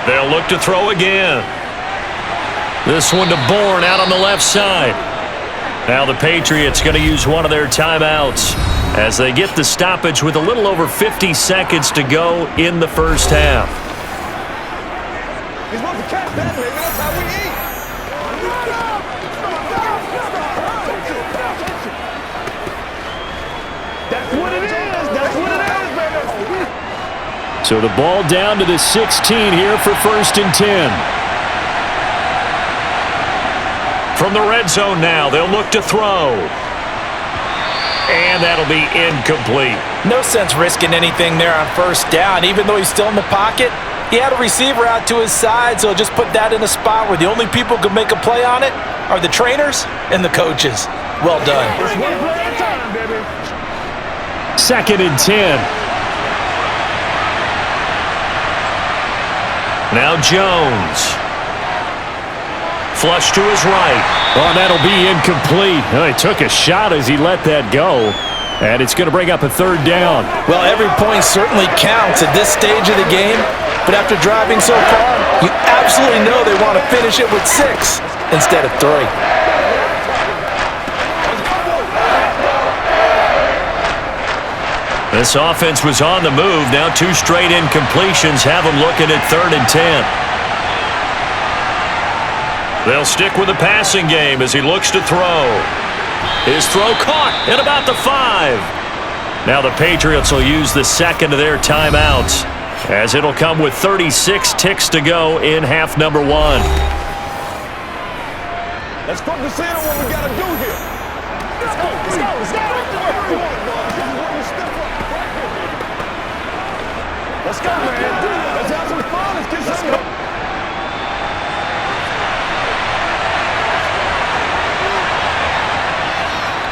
They'll look to throw again. This one to Bourne out on the left side. Now the Patriots going to use one of their timeouts as they get the stoppage with a little over 50 seconds to go in the first half. He's supposed to catch that, baby. That's how we eat. That's what it is. That's what it is, baby. So the ball down to the 16 here for 1st and 10. From the red zone now, they'll look to throw. And that'll be incomplete. No sense risking anything there on first down. Even though he's still in the pocket, he had a receiver out to his side, so just put that in a spot where the only people who can make a play on it are the trainers and the coaches. Well done. 2nd and 10. Now Jones. Flush to his right. Oh, that'll be incomplete. Oh, he took a shot as he let that go. And it's going to bring up a 3rd down. Well, every point certainly counts at this stage of the game. But after driving so far, you absolutely know they want to finish it with 6 instead of 3. This offense was on the move. Now 2 straight incompletions have them looking at 3rd and 10. They'll stick with the passing game as he looks to throw. His throw caught at about the 5. Now the Patriots will use the 2nd of their timeouts as it'll come with 36 ticks to go in half number 1. Let's focus in on what we got to do here. Let's go. Let's go. Let's go. Let's go, man. Let's have some fun. Let's get some.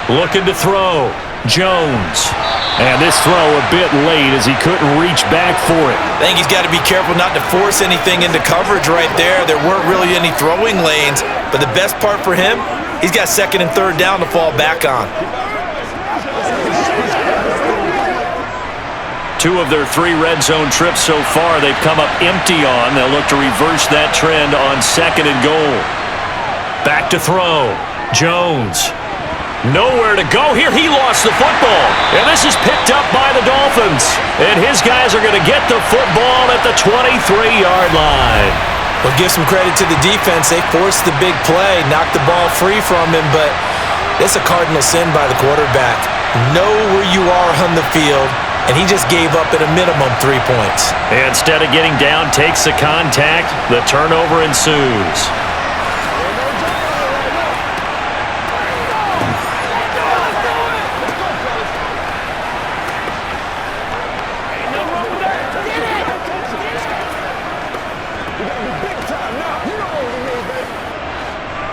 Looking to throw. Jones. And this throw a bit late as he couldn't reach back for it. I think he's got to be careful not to force anything into coverage right there. There weren't really any throwing lanes, but the best part for him, he's got 2nd and 3rd down to fall back on. 2 of their 3 red zone trips so far they've come up empty on. They'll look to reverse that trend on 2nd and goal. Back to throw. Jones. Nowhere to go here. He lost the football. And this is picked up by the Dolphins. And his guys are going to get the football at the 23-yard line. Well, give some credit to the defense. They forced the big play, knocked the ball free from him, but it's a cardinal sin by the quarterback. Know where you are on the field, and he just gave up at a minimum 3 points. Instead of getting down, takes the contact. The turnover ensues.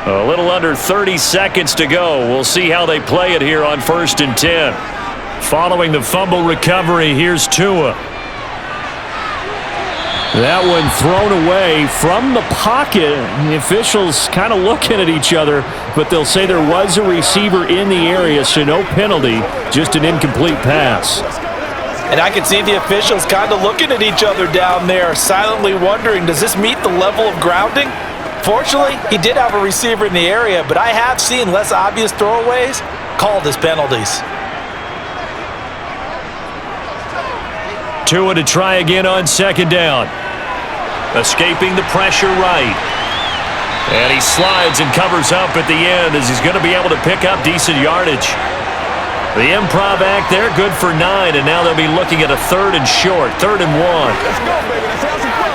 A little under 30 seconds to go. We'll see how they play it here on 1st and 10. Following the fumble recovery, here's Tua. That one thrown away from the pocket. The officials kind of looking at each other, but they'll say there was a receiver in the area, so no penalty, just an incomplete pass. And I can see the officials kind of looking at each other down there, silently wondering, does this meet the level of grounding? Fortunately, he did have a receiver in the area, but I have seen less obvious throwaways called as penalties. Tua to try again on second down. Escaping the pressure right. And he slides and covers up at the end as he's going to be able to pick up decent yardage. The improv act there, good for 9, and now they'll be looking at a 3rd and short, 3rd and 1. Let's go, baby. Let's have some fun.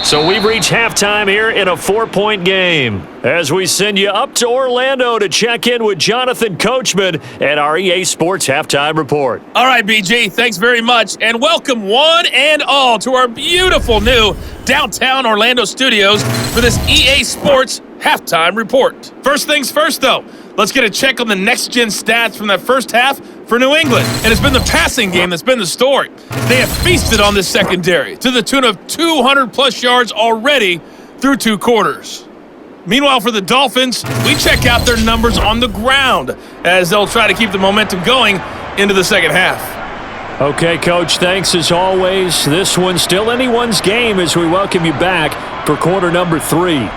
So we've reached halftime here in a 4-point game as we send you up to Orlando to check in with Jonathan Coachman at our EA Sports Halftime Report. All right, BG, thanks very much, and welcome one and all to our beautiful new downtown Orlando studios for this EA Sports Halftime Report. First things first, though, let's get a check on the next-gen stats from that first half for New England. And it's been the passing game that's been the story. They have feasted on this secondary to the tune of 200-plus yards already through 2 quarters. Meanwhile, for the Dolphins, we check out their numbers on the ground as they'll try to keep the momentum going into the second half. Okay, Coach, thanks as always. This one's still anyone's game as we welcome you back for quarter number 3.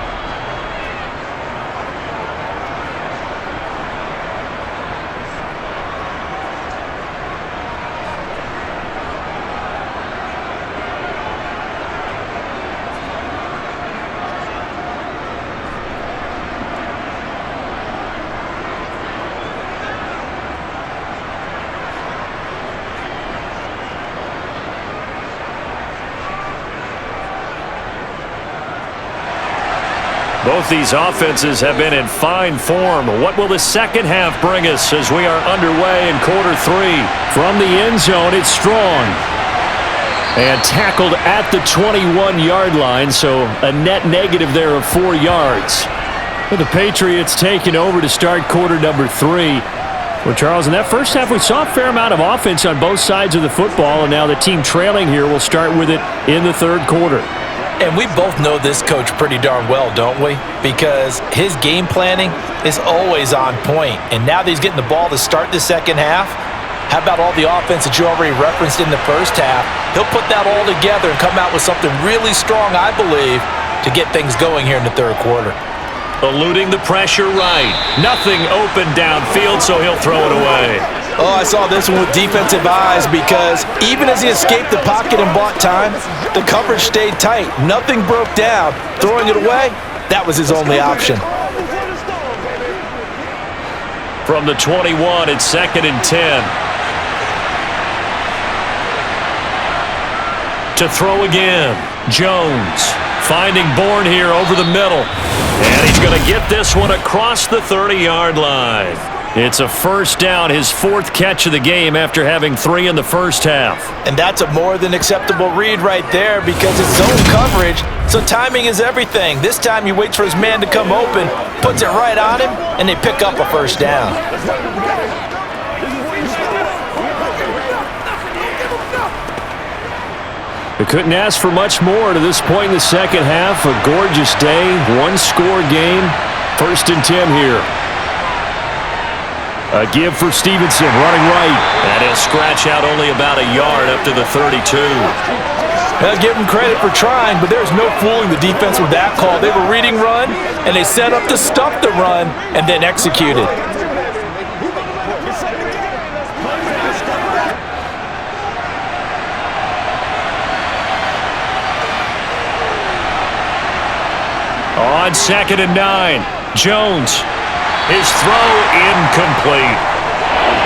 Both these offenses have been in fine form. What will the second half bring us as we are underway in quarter 3? From the end zone, it's Strong. And tackled at the 21-yard line, so a net negative there of 4 yards. With the Patriots taking over to start quarter number 3. Well, Charles, in that first half, we saw a fair amount of offense on both sides of the football, and now the team trailing here will start with it in the third quarter. And we both know this coach pretty darn well, don't we? Because his game planning is always on point. And now that he's getting the ball to start the second half, how about all the offense that you already referenced in the first half? He'll put that all together and come out with something really strong, I believe, to get things going here in the third quarter. Eluding the pressure right. Nothing open downfield, so he'll throw it away. Oh, I saw this one with defensive eyes because even as he escaped the pocket and bought time, the coverage stayed tight. Nothing broke down. Throwing it away, that was his only option. From the 21, it's 2nd and 10. To throw again, Jones finding Bourne here over the middle. And he's going to get this one across the 30-yard line. It's a first down, his 4th catch of the game after having 3 in the first half. And that's a more than acceptable read right there because it's zone coverage, so timing is everything. This time he waits for his man to come open, puts it right on him, and they pick up a first down. They couldn't ask for much more to this point in the second half. A gorgeous day, 1-score game. 1st and 10 here. A give for Stevenson, running right. And he'll scratch out only about a yard up to the 32. I'll give him credit for trying, but there's no fooling the defense with that call. They were reading run, and they set up to stop the run, and then executed. On 2nd and 9, Jones. His throw incomplete.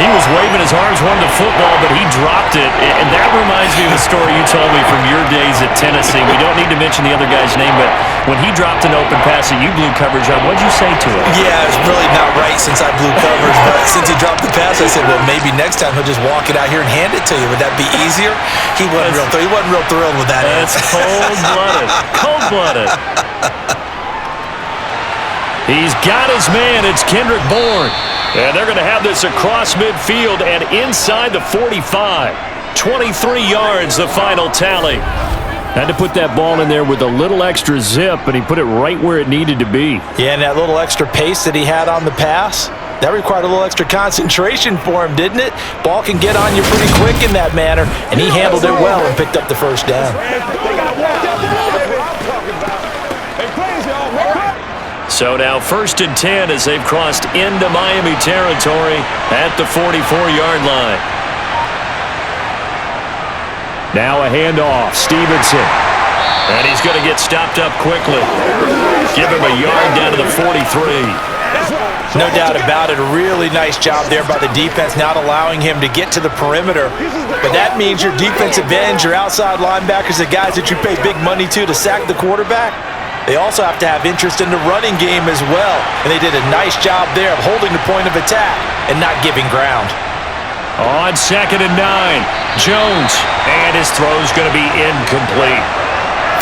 He was waving his arms, wanting the football, but he dropped it. And that reminds me of the story you told me from your days at Tennessee. We don't need to mention the other guy's name, but when he dropped an open pass that you blew coverage on, what'd you say to him? Yeah, it's really not right since I blew coverage, but since he dropped the pass, I said, well, maybe next time he'll just walk it out here and hand it to you. Would that be easier? He wasn't real thrilled with that. That's cold-blooded. Cold-blooded. He's got his man. It's Kendrick Bourne. And they're going to have this across midfield and inside the 45. 23 yards, the final tally. Had to put that ball in there with a little extra zip, and he put it right where it needed to be. Yeah, and that little extra pace that he had on the pass, That required a little extra concentration for him, didn't it? Ball can get on you pretty quick in that manner, and he handled it well and picked up the first down. So now 1st and 10 as they've crossed into Miami territory at the 44-yard line. Now a handoff, Stevenson. And he's going to get stopped up quickly. Give him a yard down to the 43. No doubt about it. A really nice job there by the defense, not allowing him to get to the perimeter. But that means your defensive ends, your outside linebackers, the guys that you pay big money to sack the quarterback, they also have to have interest in the running game as well. And they did a nice job there of holding the point of attack and not giving ground. On 2nd and 9, Jones. And his throw's going to be incomplete.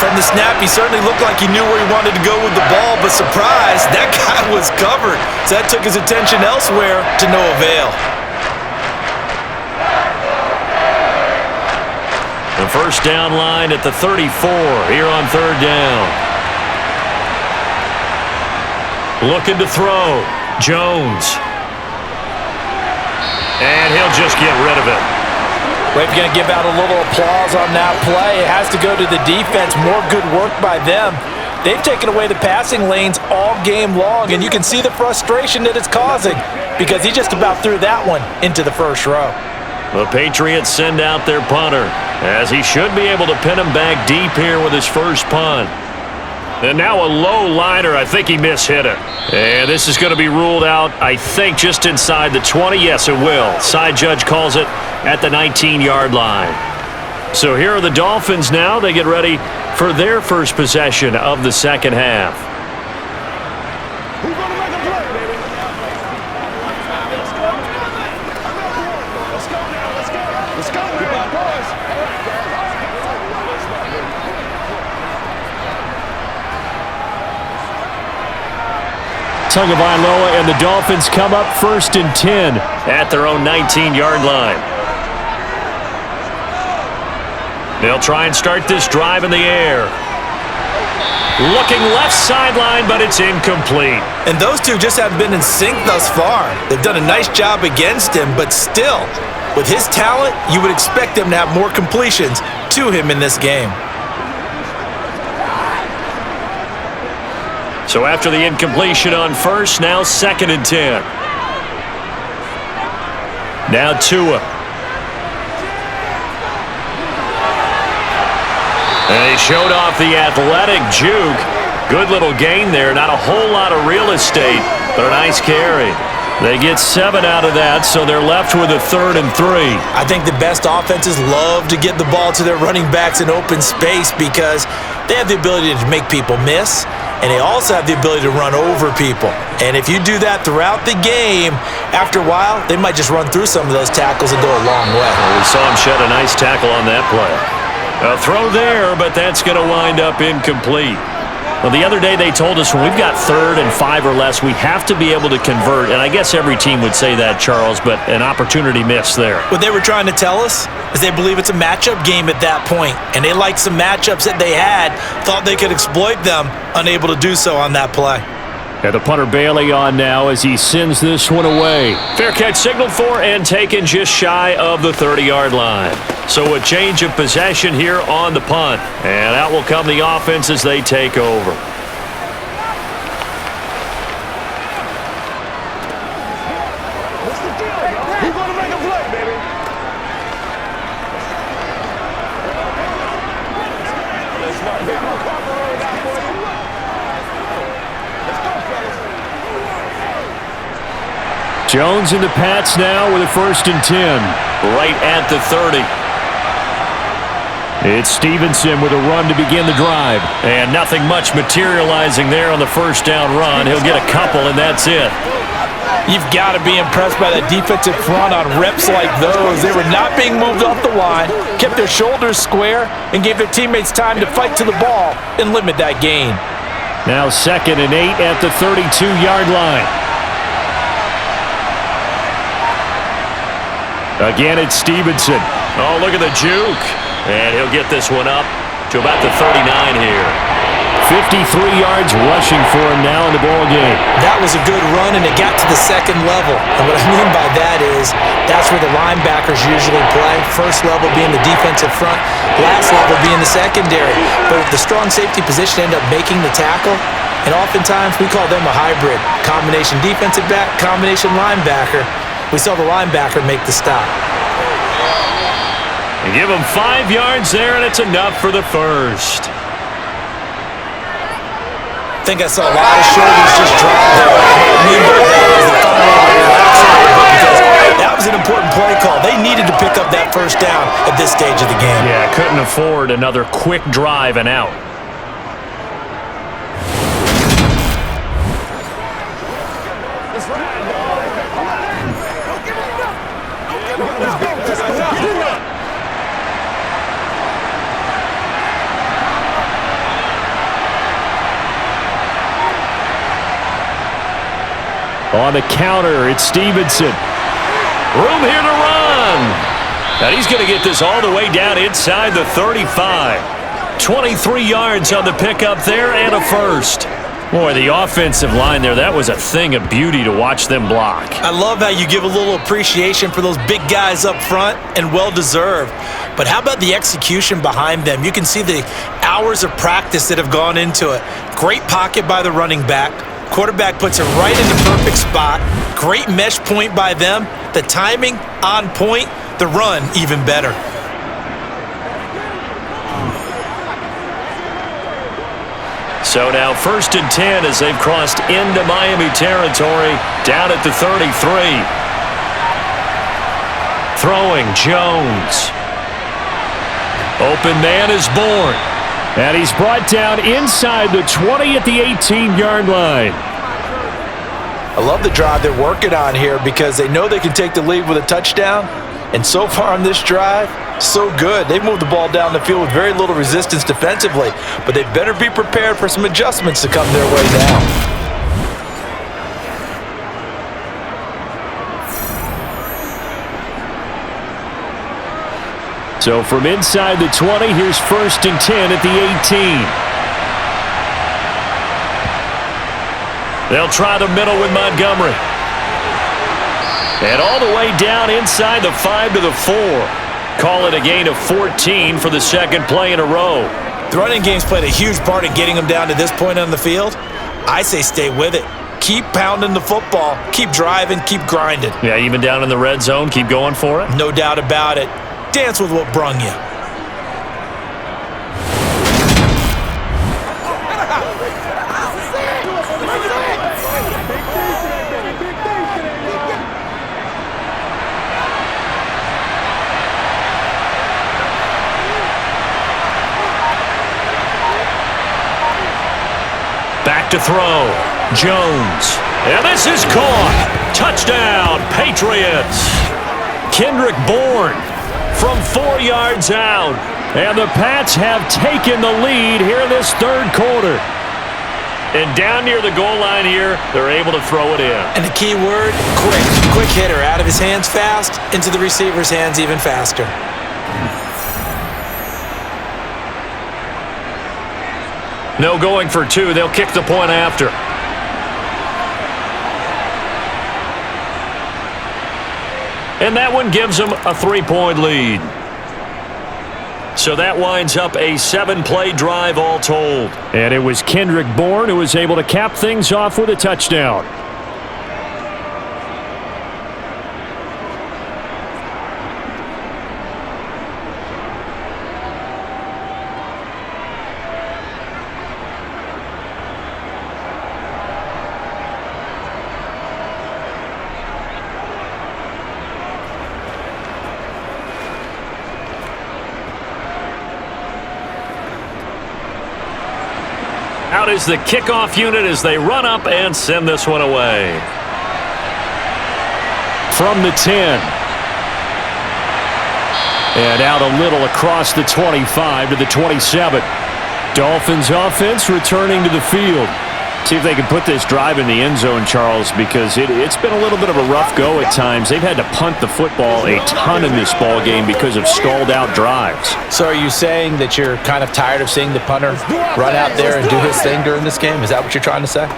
From the snap, he certainly looked like he knew where he wanted to go with the ball, but surprise, that guy was covered. So that took his attention elsewhere to no avail. The first down line at the 34 here on 3rd down. Looking to throw, Jones. And he'll just get rid of it. We're going to give out a little applause on that play. It has to go to the defense. More good work by them. They've taken away the passing lanes all game long, and you can see the frustration that it's causing because he just about threw that one into the first row. The Patriots send out their punter, as he should be able to pin him back deep here with his first punt. And now a low liner. I think he mishit it. And this is going to be ruled out, I think, just inside the 20. Yes, it will. Side judge calls it at the 19-yard line. So here are the Dolphins now. They get ready for their first possession of the second half. Who's going to make a play, baby? Let's go now. Let's go. Let's go, man. Boys. Tagovailoa and the Dolphins come up 1st and 10 at their own 19-yard line. They'll try and start this drive in the air. Looking left sideline, but it's incomplete. And those two just haven't been in sync thus far. They've done a nice job against him, but still, with his talent, you would expect them to have more completions to him in this game. So after the incompletion on first, now 2nd and 10. Now Tua. And he showed off the athletic juke. Good little gain there. Not a whole lot of real estate, but a nice carry. They get 7 out of that, so they're left with a 3rd and 3. I think the best offenses love to get the ball to their running backs in open space because they have the ability to make people miss, and they also have the ability to run over people. And if you do that throughout the game, after a while, they might just run through some of those tackles and go a long way. Well, we saw him shed a nice tackle on that play. A throw there, but that's going to wind up incomplete. Well, the other day they told us when we've got 3rd and 5 or less, we have to be able to convert. And I guess every team would say that, Charles, but an opportunity missed there. What they were trying to tell us is they believe it's a matchup game at that point. And they liked some matchups that they had, thought they could exploit them, unable to do so on that play. And the punter Bailey on now as he sends this one away. Fair catch signaled for and taken just shy of the 30-yard line. So a change of possession here on the punt. And out will come the offense as they take over. What's the deal, y'all? Who's going to make a play, baby? Let's not get my proper road out for you. Let's go, fellas. Jones and the Pats now with a 1st and 10. Right at the 30. It's Stevenson with a run to begin the drive. And nothing much materializing there on the first down run. He'll get a couple, and that's it. You've got to be impressed by that defensive front on reps like those. They were not being moved off the line, kept their shoulders square, and gave their teammates time to fight to the ball and limit that gain. Now 2nd and 8 at the 32-yard line. Again, it's Stevenson. Oh, look at the juke. And he'll get this one up to about the 39 here. 53 yards rushing for him now in the ball game. That was a good run, and it got to the second level. And what I mean by that is that's where the linebackers usually play. First level being the defensive front, last level being the secondary. But if the strong safety position end up making the tackle, and oftentimes we call them a hybrid. Combination defensive back, combination linebacker. We saw the linebacker make the stop. And give him 5 yards there, and it's enough for the first. I think I saw a lot of shoulders just drop there. What I mean by that is the final relax a little bit because that was an important play call. They needed to pick up that first down at this stage of the game. Yeah, couldn't afford another quick drive and out. On the counter, it's Stevenson. Room here to run. And he's going to get this all the way down inside the 35. 23 yards on the pickup there and a first. Boy, the offensive line there, that was a thing of beauty to watch them block. I love how you give a little appreciation for those big guys up front, and well-deserved. But how about the execution behind them? You can see the hours of practice that have gone into it. Great pocket by the running back. Quarterback puts it right in the perfect spot. Great mesh point by them. The timing on point. The run even better. So now 1st and 10 as they've crossed into Miami territory down at the 33. Throwing Jones. Open man is born. And he's brought down inside the 20 at the 18-yard line. I love the drive they're working on here because they know they can take the lead with a touchdown. And so far on this drive, so good. They've moved the ball down the field with very little resistance defensively. But they better be prepared for some adjustments to come their way now. So from inside the 20, here's 1st and 10 at the 18. They'll try the middle with Montgomery. And all the way down inside the 5 to the 4. Call it a gain of 14 for the second play in a row. The running game's played a huge part in getting them down to this point on the field. I say stay with it. Keep pounding the football. Keep driving. Keep grinding. Yeah, even down in the red zone, keep going for it. No doubt about it. Dance with what brung you. Back to throw. Jones. And this is caught. Touchdown, Patriots. Kendrick Bourne from 4 yards out. And the Pats have taken the lead here in this third quarter. And down near the goal line here, they're able to throw it in. And the key word, quick. Quick hitter. Out of his hands fast, into the receiver's hands even faster. No going for 2. They'll kick the point after. And that one gives them a 3-point lead. So that winds up a 7-play drive all told. And it was Kendrick Bourne who was able to cap things off with a touchdown. Out is the kickoff unit as they run up and send this one away. From the 10. And out a little across the 25 to the 27. Dolphins offense returning to the field. See if they can put this drive in the end zone, Charles, because it's been a little bit of a rough go at times. They've had to punt the football a ton in this ball game because of stalled-out drives. So are you saying that you're kind of tired of seeing the punter run out there and do his thing during this game? Is that what you're trying to say?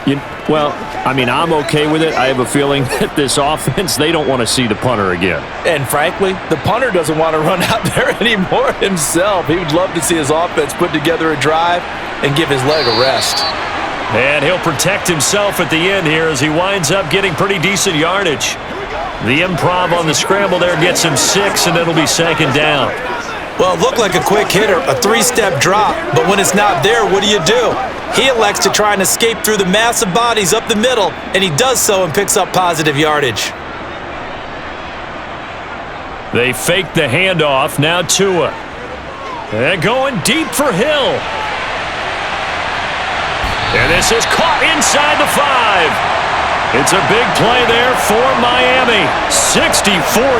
Well, I mean, I'm okay with it. I have a feeling that this offense, they don't want to see the punter again. And frankly, the punter doesn't want to run out there anymore himself. He would love to see his offense put together a drive and give his leg a rest. And he'll protect himself at the end here as he winds up getting pretty decent yardage. The improv on the scramble there gets him 6, and it'll be second down. Well, it looked like a quick hitter, a 3-step drop, but when it's not there, what do? He elects to try and escape through the massive bodies up the middle, and he does so and picks up positive yardage. They fake the handoff. Now Tua. And going deep for Hill. And this is caught inside the 5. It's a big play there for Miami. 64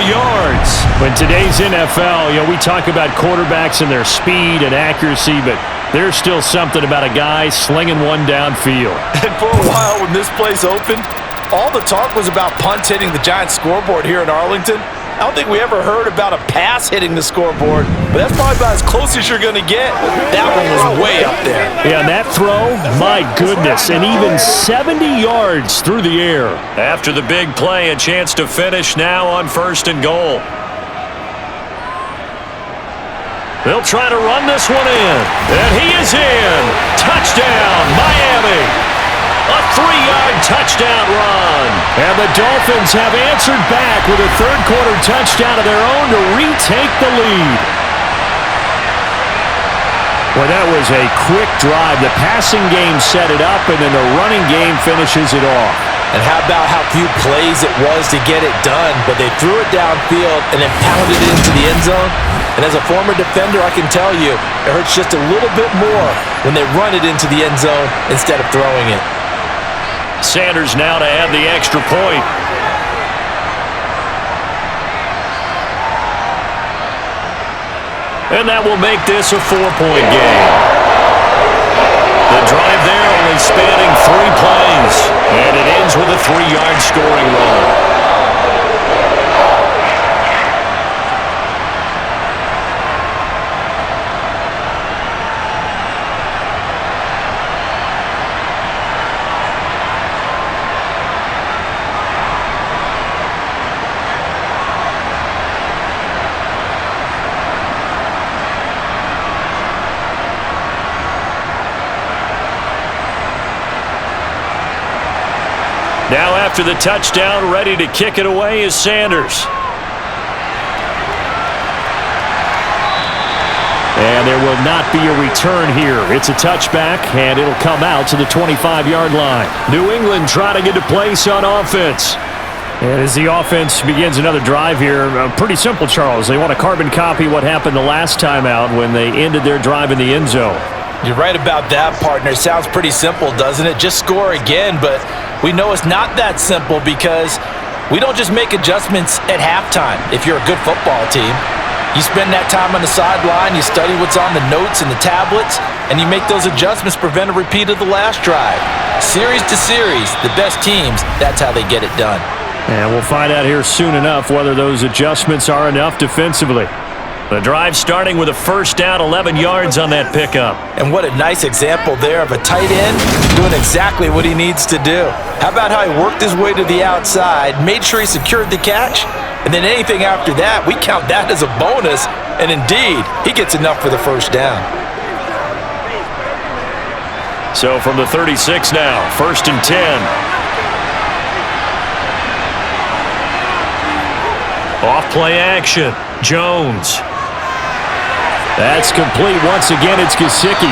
yards. In today's NFL, we talk about quarterbacks and their speed and accuracy, but there's still something about a guy slinging one downfield. And for a while when this place opened, all the talk was about punts hitting the Giants scoreboard here in Arlington. I don't think we ever heard about a pass hitting the scoreboard, but that's probably about as close as you're going to get. That one was way up there. Yeah, and that throw, my goodness, and even 70 yards through the air. After the big play, a chance to finish now on 1st and goal. They'll try to run this one in, and he is in. Touchdown, Miami. A 3-yard touchdown run. And the Dolphins have answered back with a third-quarter touchdown of their own to retake the lead. Well, that was a quick drive. The passing game set it up, and then the running game finishes it off. And how about how few plays it was to get it done, but they threw it downfield and then pounded it into the end zone. And as a former defender, I can tell you, it hurts just a little bit more when they run it into the end zone instead of throwing it. Sanders now to add the extra point. And that will make this a 4-point game. The drive there only spanning 3 plays. And it ends with a 3-yard scoring run. Now after the touchdown, ready to kick it away is Sanders. And there will not be a return here. It's a touchback, and it'll come out to the 25-yard line. New England trying to get a place on offense. And as the offense begins another drive here, pretty simple, Charles. They want to carbon copy what happened the last time out when they ended their drive in the end zone. You're right about that, partner. Sounds pretty simple, doesn't it? Just score again, but we know it's not that simple because we don't just make adjustments at halftime if you're a good football team. You spend that time on the sideline, you study what's on the notes and the tablets, and you make those adjustments to prevent a repeat of the last drive. Series to series, the best teams, that's how they get it done. And we'll find out here soon enough whether those adjustments are enough defensively. The drive starting with a first down, 11 yards on that pickup. And what a nice example there of a tight end doing exactly what he needs to do. How about how he worked his way to the outside, made sure he secured the catch, and then anything after that, we count that as a bonus. And indeed, he gets enough for the first down. So from the 36 now, 1st and 10. Off play action, Jones. That's complete. Once again, it's Gesicki.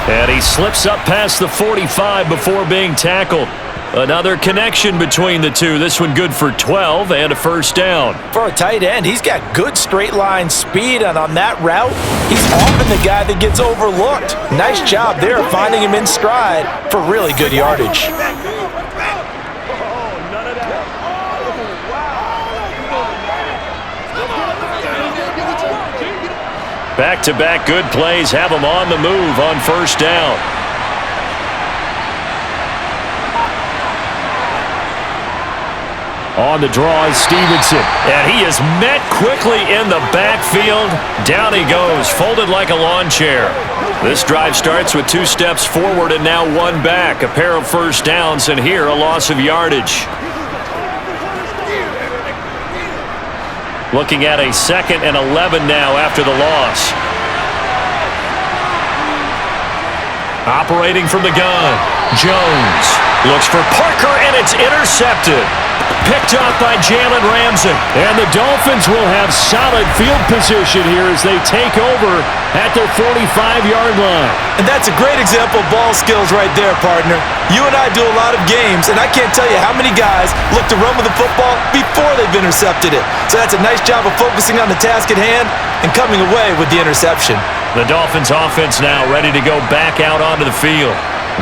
And he slips up past the 45 before being tackled. Another connection between the two. This one good for 12 and a first down. For a tight end, he's got good straight line speed, and on that route, he's often the guy that gets overlooked. Nice job there finding him in stride for really good yardage. Back-to-back good plays have them on the move on first down. On the draw is Stevenson. And he is met quickly in the backfield. Down he goes, folded like a lawn chair. This drive starts with 2 steps forward and now 1 back. A pair of first downs, and here a loss of yardage. Looking at a 2nd and 11 now after the loss. Operating from the gun, Jones looks for Parker, and it's intercepted. Picked off by Jalen Ramsey. And the Dolphins will have solid field position here as they take over at their 45-yard line. And that's a great example of ball skills right there, partner. You and I do a lot of games, and I can't tell you how many guys look to run with the football before they've intercepted it. So that's a nice job of focusing on the task at hand and coming away with the interception. The Dolphins offense now ready to go back out onto the field.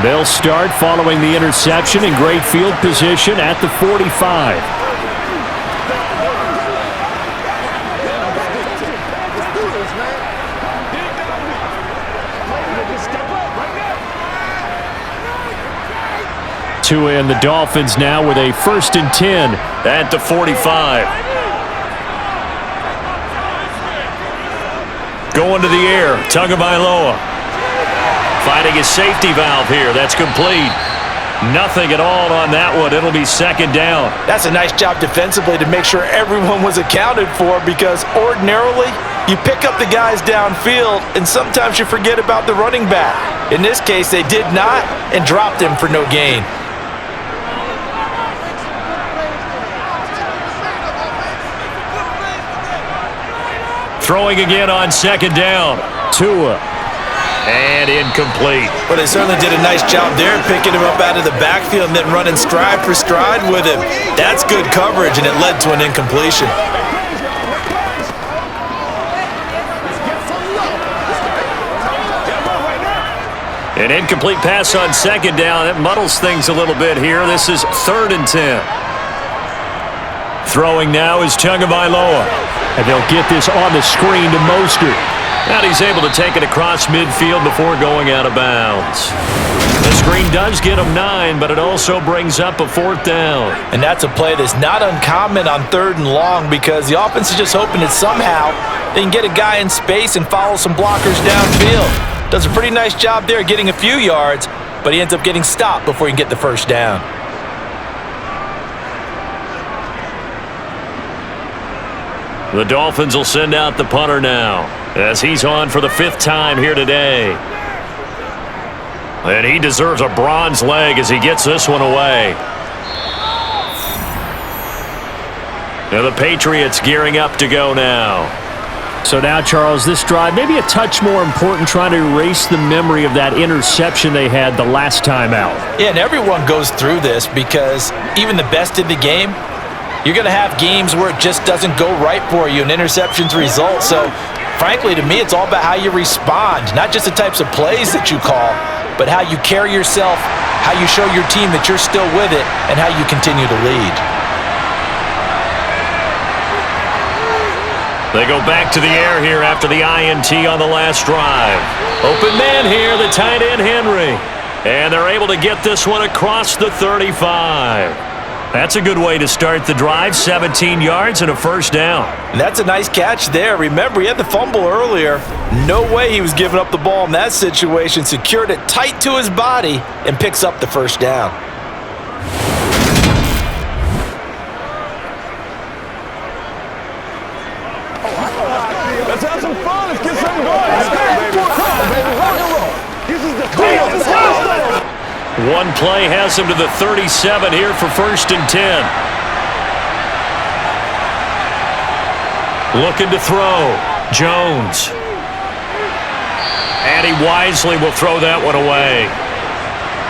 They'll start following the interception in great field position at the 45. To end the Dolphins now with a 1st and 10 at the 45. Going to the air, Tagovailoa. Finding a safety valve here. That's complete. Nothing at all on that one. It'll be 2nd down. That's a nice job defensively to make sure everyone was accounted for, because ordinarily you pick up the guys downfield and sometimes you forget about the running back. In this case, they did not and dropped him for no gain. Throwing again on 2nd down. Tua. And incomplete. But they certainly did a nice job there, picking him up out of the backfield and then running stride for stride with him. That's good coverage, and it led to an incompletion. An incomplete pass on 2nd down. That muddles things a little bit here. This is 3rd and 10. Throwing now is Tagovailoa. And they'll get this on the screen to Mostert. And he's able to take it across midfield before going out of bounds. The screen does get him 9, but it also brings up a 4th down. And that's a play that's not uncommon on 3rd and long, because the offense is just hoping that somehow they can get a guy in space and follow some blockers downfield. Does a pretty nice job there getting a few yards, but he ends up getting stopped before he can get the 1st down. The Dolphins will send out the punter now, as he's on for the 5th time here today. And he deserves a bronze leg as he gets this one away. Now the Patriots gearing up to go now. So now, Charles, this drive maybe a touch more important, trying to erase the memory of that interception they had the last time out. Yeah, and everyone goes through this, because even the best in the game, you're going to have games where it just doesn't go right for you, and interceptions result. So, frankly, to me, it's all about how you respond, not just the types of plays that you call, but how you carry yourself, how you show your team that you're still with it, and how you continue to lead. They go back to the air here after the INT on the last drive. Open man here, the tight end Henry. And they're able to get this one across the 35. That's a good way to start the drive, 17 yards and a 1st down. And that's a nice catch there. Remember, he had the fumble earlier. No way he was giving up the ball in that situation. Secured it tight to his body and picks up the 1st down. Let's have some fun. Let's get something going. Let's go, baby. Come on, baby. Rock and roll. This is the field. One play has him to the 37 here for 1st and 10. Looking to throw. Jones. And he wisely will throw that one away.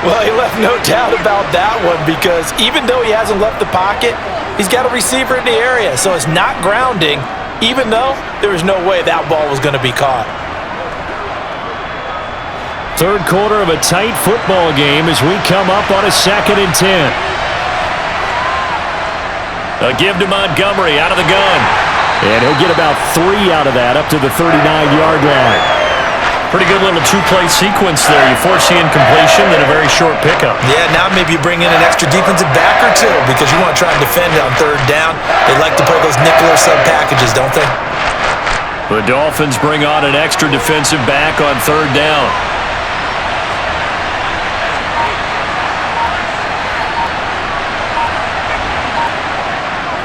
Well, he left no doubt about that one, because even though he hasn't left the pocket, he's got a receiver in the area, so it's not grounding, even though there was no way that ball was going to be caught. 3rd quarter of a tight football game as we come up on a 2nd and 10. A give to Montgomery out of the gun. And he'll get about 3 out of that, up to the 39-yard line. Pretty good little two-play sequence there. You force the incompletion, then a very short pickup. Yeah, now maybe you bring in an extra defensive back or two because you want to try and defend on third down. They like to play those nickel or sub packages, don't they? The Dolphins bring on an extra defensive back on third down.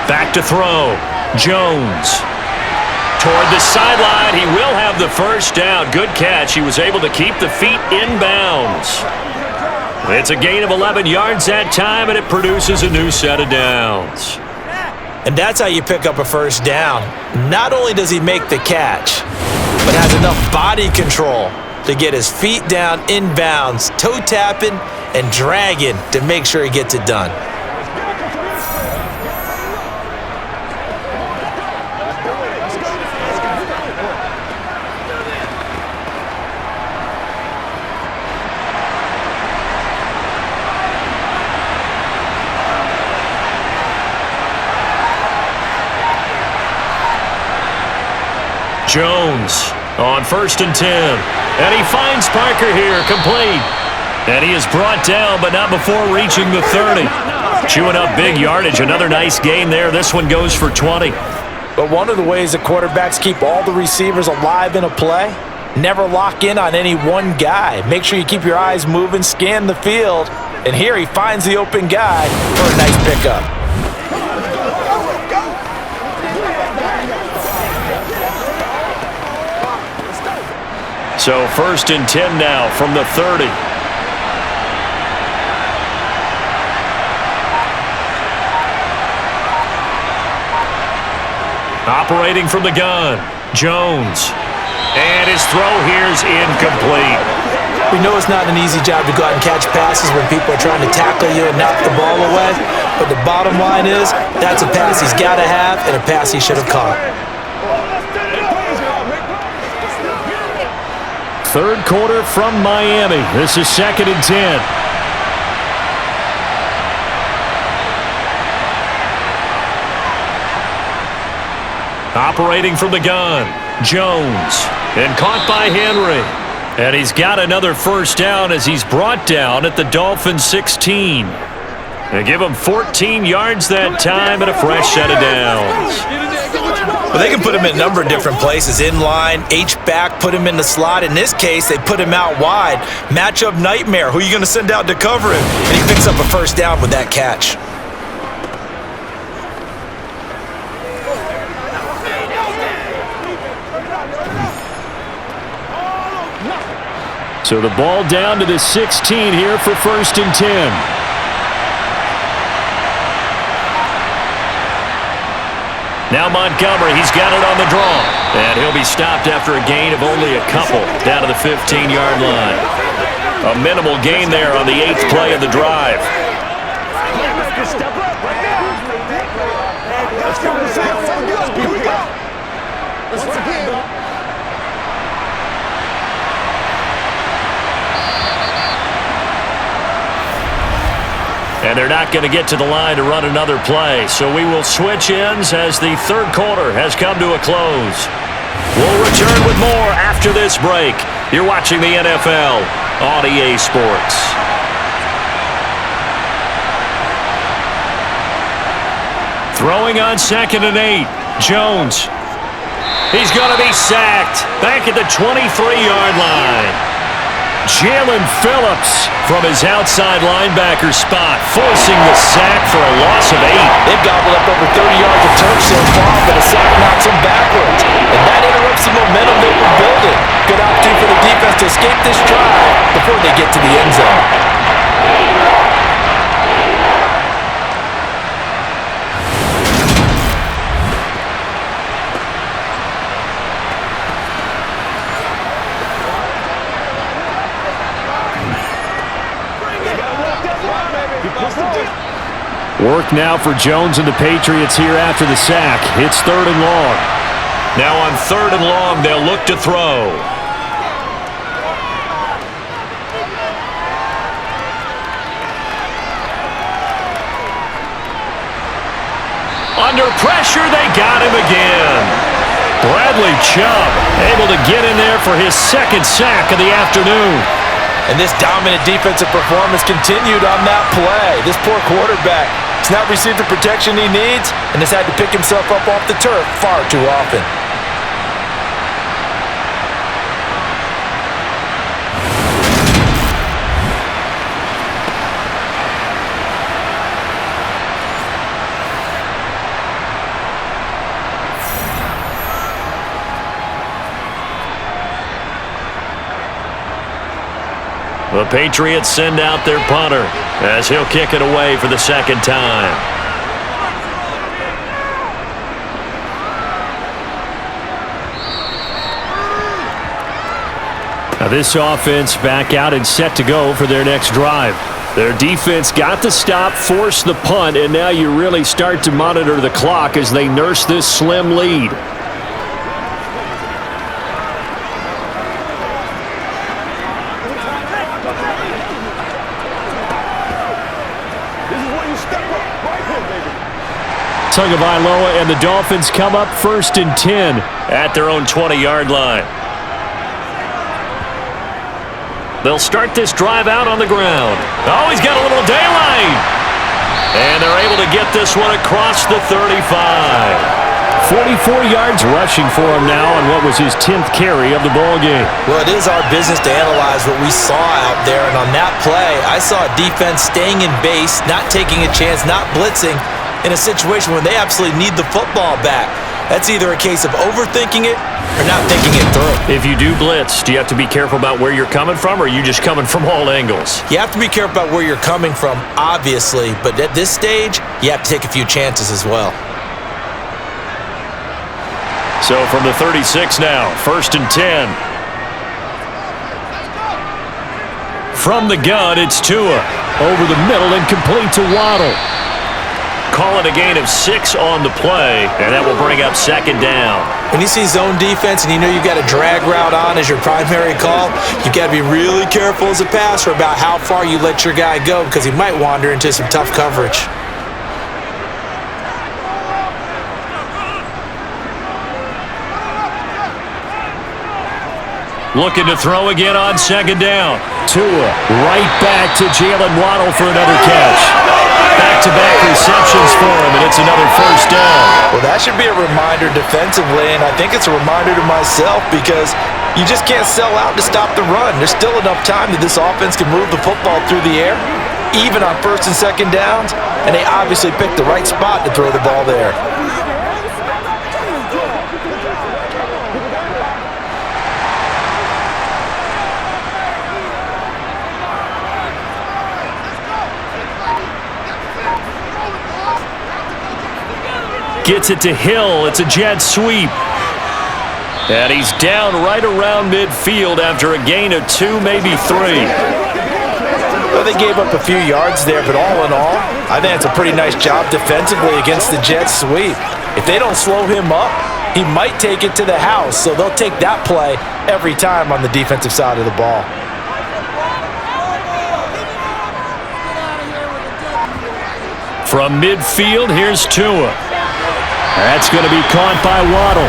Back to throw. Jones. Toward the sideline, he will have the first down. Good catch. He was able to keep the feet in bounds. It's a gain of 11 yards that time, and it produces a new set of downs. And that's how you pick up a first down. Not only does he make the catch, but has enough body control to get his feet down in bounds, toe tapping and dragging to make sure he gets it done. Jones on 1st and 10. And he finds Parker here, complete. And he is brought down, but not before reaching the 30. Chewing up big yardage. Another nice gain there. This one goes for 20. But one of the ways that quarterbacks keep all the receivers alive in a play, never lock in on any one guy. Make sure you keep your eyes moving, scan the field. And here he finds the open guy for a nice pickup. So 1st and 10 now from the 30. Operating from the gun, Jones. And his throw here's incomplete. We know it's not an easy job to go out and catch passes when people are trying to tackle you and knock the ball away. But the bottom line is, that's a pass he's got to have and a pass he should have caught. Third quarter from Miami. This is 2nd and 10. Operating from the gun, Jones. And caught by Henry. And he's got another first down as he's brought down at the Dolphins 16. They give him 14 yards that time and a fresh set of downs. Well, they can put him in a number of different places. In line, H-back, put him in the slot. In this case, they put him out wide. Matchup nightmare. Who are you going to send out to cover him? And he picks up a first down with that catch. So the ball down to the 16 here for 1st and 10. Now Montgomery, he's got it on the draw. And he'll be stopped after a gain of only a couple down to the 15-yard line. A minimal gain there on the 8th play of the drive. And they're not going to get to the line to run another play. So we will switch ends as the third quarter has come to a close. We'll return with more after this break. You're watching the NFL on EA Sports. Throwing on 2nd and 8. Jones. He's going to be sacked back at the 23-yard line. Jalen Phillips from his outside linebacker spot, forcing the sack for a loss of 8. They've gobbled up over 30 yards of turf so far, but a sack knocks them backwards. And that interrupts the momentum they were building. Good opportunity for the defense to escape this drive before they get to the end zone. Work now for Jones and the Patriots here after the sack. It's 3rd and long. Now on 3rd and long, they'll look to throw. Under pressure, they got him again. Bradley Chubb able to get in there for his second sack of the afternoon. And this dominant defensive performance continued on that play. This poor quarterback has not received the protection he needs and has had to pick himself up off the turf far too often. The Patriots send out their punter as he'll kick it away for the second time. Now this offense back out and set to go for their next drive. Their defense got the stop, forced the punt, and now you really start to monitor the clock as they nurse this slim lead. Tagovailoa and the Dolphins come up 1st and 10 at their own 20-yard line. They'll start this drive out on the ground. Oh, he's got a little daylight. And they're able to get this one across the 35. 44 yards rushing for him now on what was his 10th carry of the ball game. Well, it is our business to analyze what we saw out there. And on that play, I saw a defense staying in base, not taking a chance, not blitzing, in a situation where they absolutely need the football back. That's either a case of overthinking it or not thinking it through. If you do blitz, do you have to be careful about where you're coming from, or are you just coming from all angles? You have to be careful about where you're coming from, obviously, but at this stage, you have to take a few chances as well. So from the 36 now, 1st and 10. From the gun, it's Tua. Over the middle and complete to Waddle. Call it a gain of 6 on the play, and that will bring up 2nd down. When you see zone defense and you know you've got a drag route on as your primary call, you've got to be really careful as a passer about how far you let your guy go because he might wander into some tough coverage. Looking to throw again on 2nd down. Tua right back to Jalen Waddle for another catch. Back-to-back receptions for him, and it's another 1st down. Well, that should be a reminder defensively, and I think it's a reminder to myself because you just can't sell out to stop the run. There's still enough time that this offense can move the football through the air, even on 1st and 2nd downs, and they obviously picked the right spot to throw the ball there. Gets it to Hill. It's a jet sweep. And he's down right around midfield after a gain of 2, maybe 3. Well, they gave up a few yards there, but all in all, I think it's a pretty nice job defensively against the jet sweep. If they don't slow him up, he might take it to the house, so they'll take that play every time on the defensive side of the ball. From midfield, here's Tua. That's going to be caught by Waddle.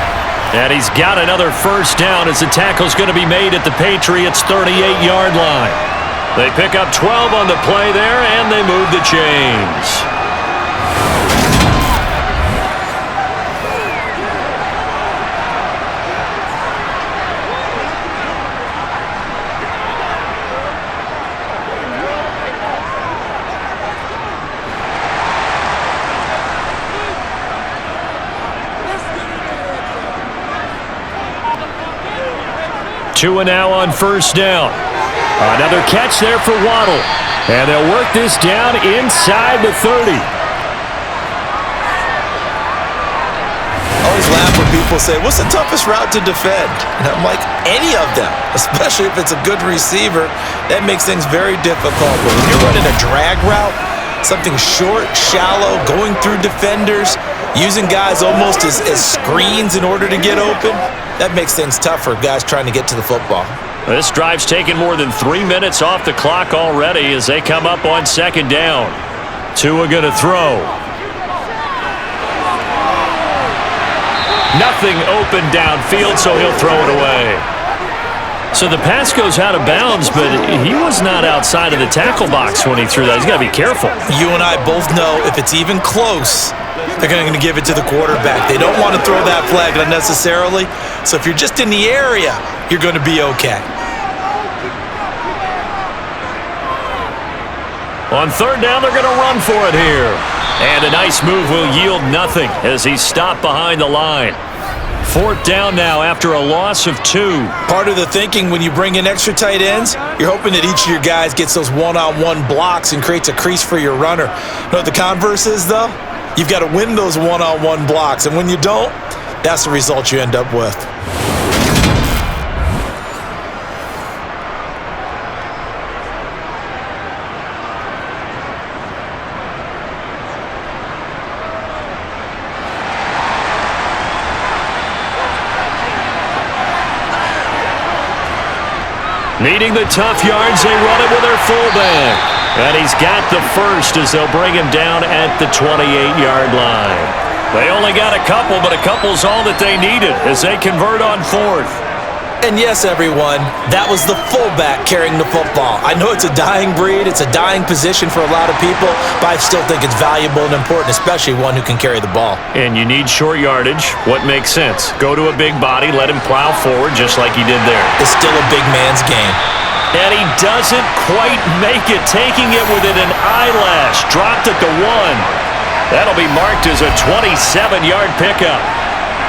And he's got another 1st down as the tackle's going to be made at the Patriots' 38-yard line. They pick up 12 on the play there, and they move the chains. Tua now on 1st down. Another catch there for Waddle. And they'll work this down inside the 30. I always laugh when people say, what's the toughest route to defend? And I'm like, any of them, especially if it's a good receiver. That makes things very difficult. But when you're running a drag route, something short, shallow, going through defenders, using guys almost as screens in order to get open, that makes things tough for guys trying to get to the football. This drive's taken more than 3 minutes off the clock already as they come up on 2nd down. Tua going to throw. Nothing open downfield, so he'll throw it away. So the pass goes out of bounds, but he was not outside of the tackle box when he threw that. He's got to be careful. You and I both know if it's even close, they're going to give it to the quarterback. They don't want to throw that flag unnecessarily. So if you're just in the area, you're going to be okay. On third down, they're going to run for it here. And a nice move will yield nothing as he's stopped behind the line. Fourth down now after a loss of 2. Part of the thinking when you bring in extra tight ends, you're hoping that each of your guys gets those one-on-one blocks and creates a crease for your runner. You know what the converse is, though? You've got to win those one-on-one blocks, and when you don't, that's the result you end up with. Needing the tough yards, they run it with their fullback. And he's got the first as they'll bring him down at the 28-yard line. They only got a couple, but a couple's all that they needed as they convert on fourth. And yes, everyone, that was the fullback carrying the football. I know it's a dying breed, it's a dying position for a lot of people, but I still think it's valuable and important, especially one who can carry the ball. And you need short yardage. What makes sense? Go to a big body, let him plow forward just like he did there. It's still a big man's game. And he doesn't quite make it, taking it within an eyelash. Dropped at the 1. That'll be marked as a 27-yard pickup.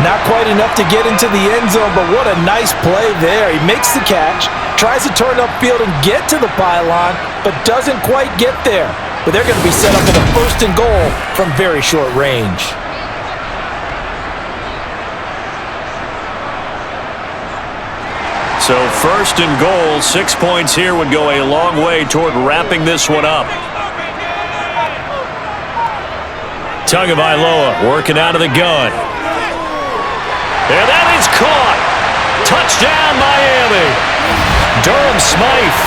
Not quite enough to get into the end zone, but what a nice play there. He makes the catch, tries to turn upfield and get to the pylon, but doesn't quite get there. But they're going to be set up with a first and goal from very short range. So first and goal, 6 points here would go a long way toward wrapping this one up. Tagovailoa working out of the gun. And that is caught. Touchdown, Miami. Durham Smythe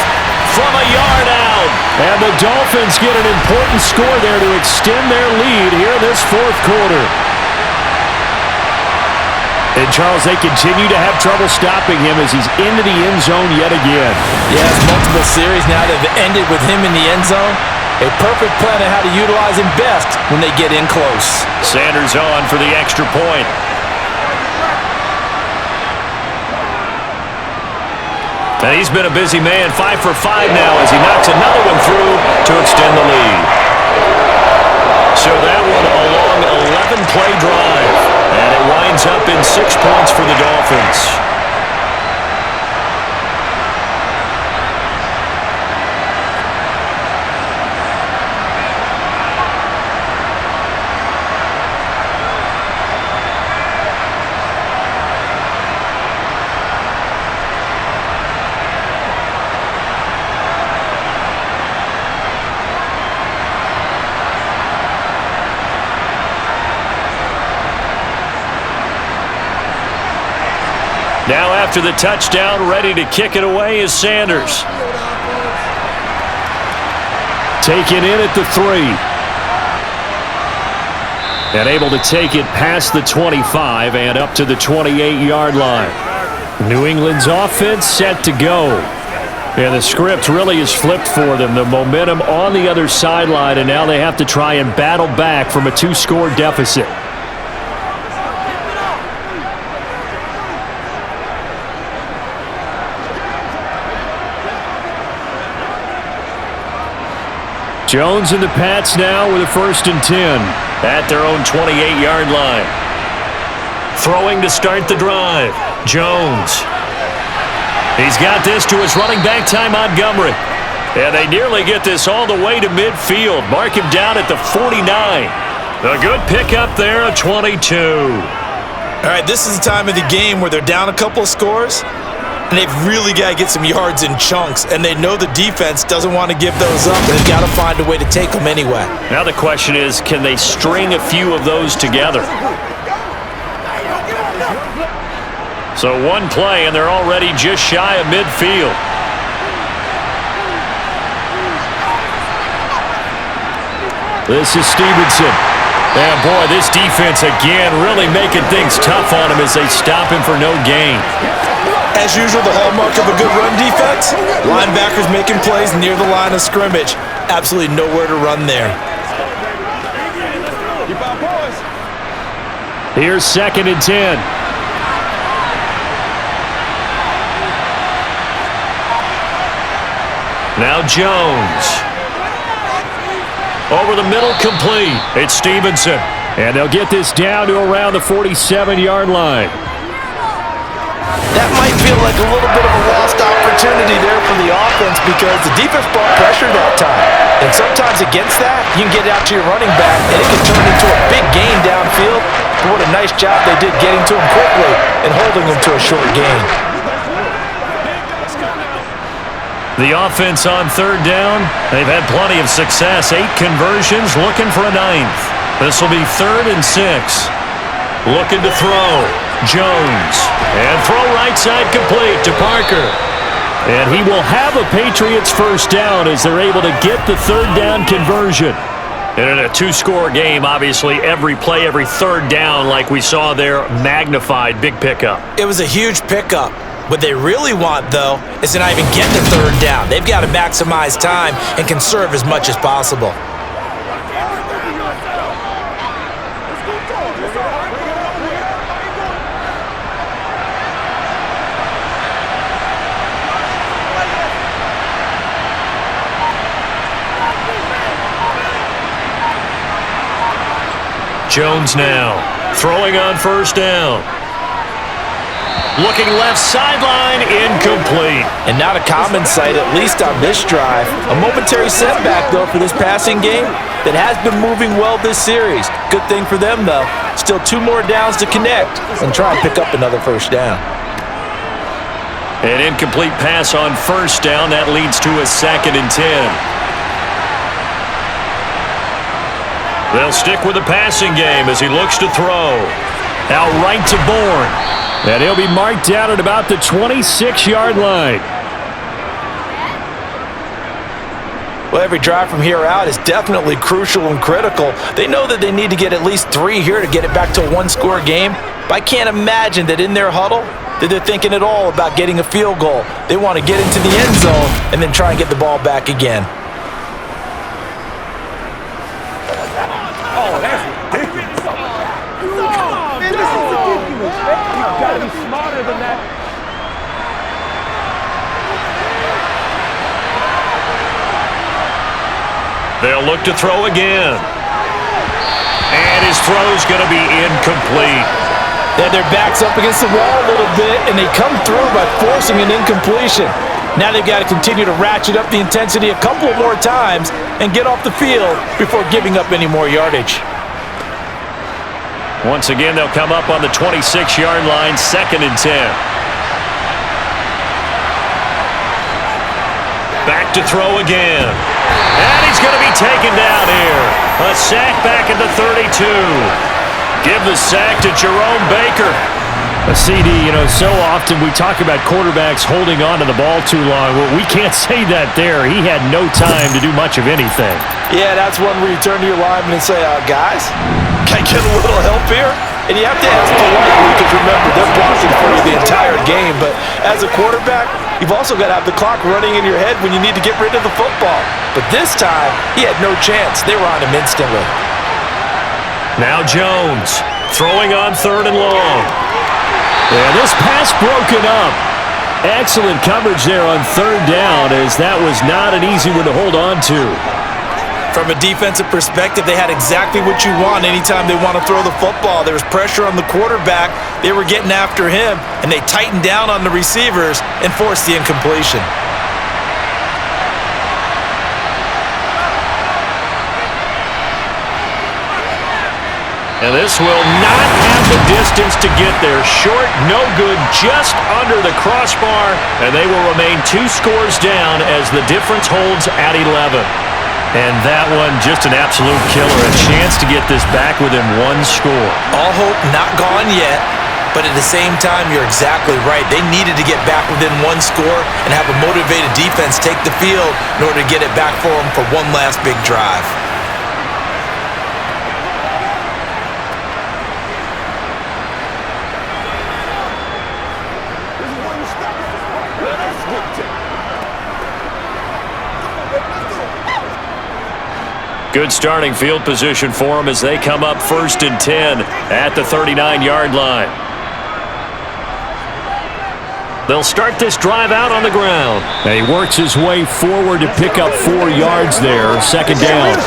from a yard out. And the Dolphins get an important score there to extend their lead here this fourth quarter. And, Charles, they continue to have trouble stopping him as he's into the end zone yet again. Yes, multiple series now that have ended with him in the end zone. A perfect plan on how to utilize him best when they get in close. Sanders on for the extra point. And he's been a busy man, 5 for 5 now as he knocks another one through to extend the lead. So that one a long 11-play drive. And it winds up in 6 points for the Dolphins. Now after the touchdown, ready to kick it away is Sanders. Taken in at the 3. And able to take it past the 25 and up to the 28-yard line. New England's offense set to go. And the script really is flipped for them. The momentum on the other sideline, and now they have to try and battle back from a 2-score deficit. Jones and the Pats now with a 1st and 10 at their own 28-yard line. Throwing to start the drive. Jones. He's got this to his running back, Ty Montgomery. And they nearly get this all the way to midfield. Mark him down at the 49. A good pickup there, a 22. All right, this is the time of the game where they're down a couple of scores, and they've really got to get some yards in chunks, and they know the defense doesn't want to give those up, but they've got to find a way to take them anyway. Now the question is, can they string a few of those together? So one play, and they're already just shy of midfield. This is Stevenson. Yeah, boy, this defense again really making things tough on him as they stop him for no gain. As usual, the hallmark of a good run defense, linebackers making plays near the line of scrimmage. Absolutely nowhere to run there. Here's 2nd and 10. Now Jones. Over the middle, complete. It's Stevenson. And they'll get this down to around the 47-yard line. That might feel like a little bit of a lost opportunity there for the offense because the defense brought pressure that time. And sometimes against that, you can get out to your running back, and it can turn into a big gain downfield. But what a nice job they did getting to him quickly and holding him to a short gain. The offense on 3rd down, they've had plenty of success. 8 conversions, looking for a 9th. This will be 3rd and 6. Looking to throw. Jones. And throw right side complete to Parker. And he will have a Patriots first down as they're able to get the 3rd down conversion. And in a 2-score game, obviously, every play, every 3rd down, like we saw there, magnified. Big pickup. It was a huge pickup. What they really want, though, is to not even get the 3rd down. They've got to maximize time and conserve as much as possible. Jones now, throwing on 1st down. Looking left sideline, incomplete. And not a common sight, at least on this drive. A momentary setback, though, for this passing game that has been moving well this series. Good thing for them, though. Still 2 more downs to connect and try and pick up another 1st down. An incomplete pass on 1st down. That leads to a 2nd and 10. They'll stick with the passing game as he looks to throw. Out right to Bourne. And he'll be marked down at about the 26-yard line. Well, every drive from here out is definitely crucial and critical. They know that they need to get at least 3 here to get it back to a 1-score game. But I can't imagine that in their huddle that they're thinking at all about getting a field goal. They want to get into the end zone and then try and get the ball back again. They'll look to throw again. And his throw's going to be incomplete. Then their back's up against the wall a little bit, and they come through by forcing an incompletion. Now they've got to continue to ratchet up the intensity a couple more times and get off the field before giving up any more yardage. Once again, they'll come up on the 26-yard line, 2nd and 10. Back to throw again. And he's going to be taken down here. A sack back at the 32. Give the sack to Jerome Baker. CD, so often we talk about quarterbacks holding on to the ball too long. Well, we can't say that there. He had no time to do much of anything. Yeah, that's one where you turn to your lineman and say, guys, can I get a little help here? And you have to ask politely because, remember, they're blocking for you the entire game. But as a quarterback, you've also got to have the clock running in your head when you need to get rid of the football. But this time, he had no chance. They were on him instantly. Now Jones throwing on 3rd and long. And this pass broken up. Excellent coverage there on 3rd down, as that was not an easy one to hold on to. From a defensive perspective, they had exactly what you want anytime they want to throw the football. There was pressure on the quarterback. They were getting after him, and they tightened down on the receivers and forced the incompletion. And this will not have the distance to get there. Short, no good, just under the crossbar. And they will remain 2 scores down as the difference holds at 11. And that one, just an absolute killer. A chance to get this back within 1 score. All hope not gone yet, but at the same time, you're exactly right. They needed to get back within 1 score and have a motivated defense take the field in order to get it back for them for one last big drive. Good starting field position for them as they come up 1st and 10 at the 39-yard line. They'll start this drive out on the ground. And he works his way forward to pick up 4 yards there. 2nd down.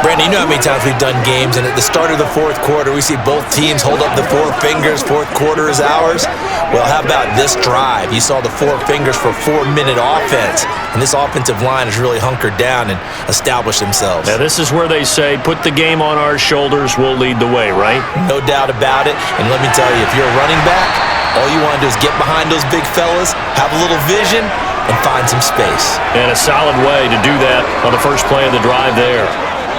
Brandon, you know how many times we've done games, and at the start of the 4th quarter, we see both teams hold up the 4 fingers, 4th quarter is ours. Well, how about this drive? You saw the 4 fingers for 4-minute offense, and this offensive line has really hunkered down and established themselves. Now, this is where they say, put the game on our shoulders, we'll lead the way, right? No doubt about it, and let me tell you, if you're a running back, all you want to do is get behind those big fellas, have a little vision, and find some space. And a solid way to do that on the first play of the drive there.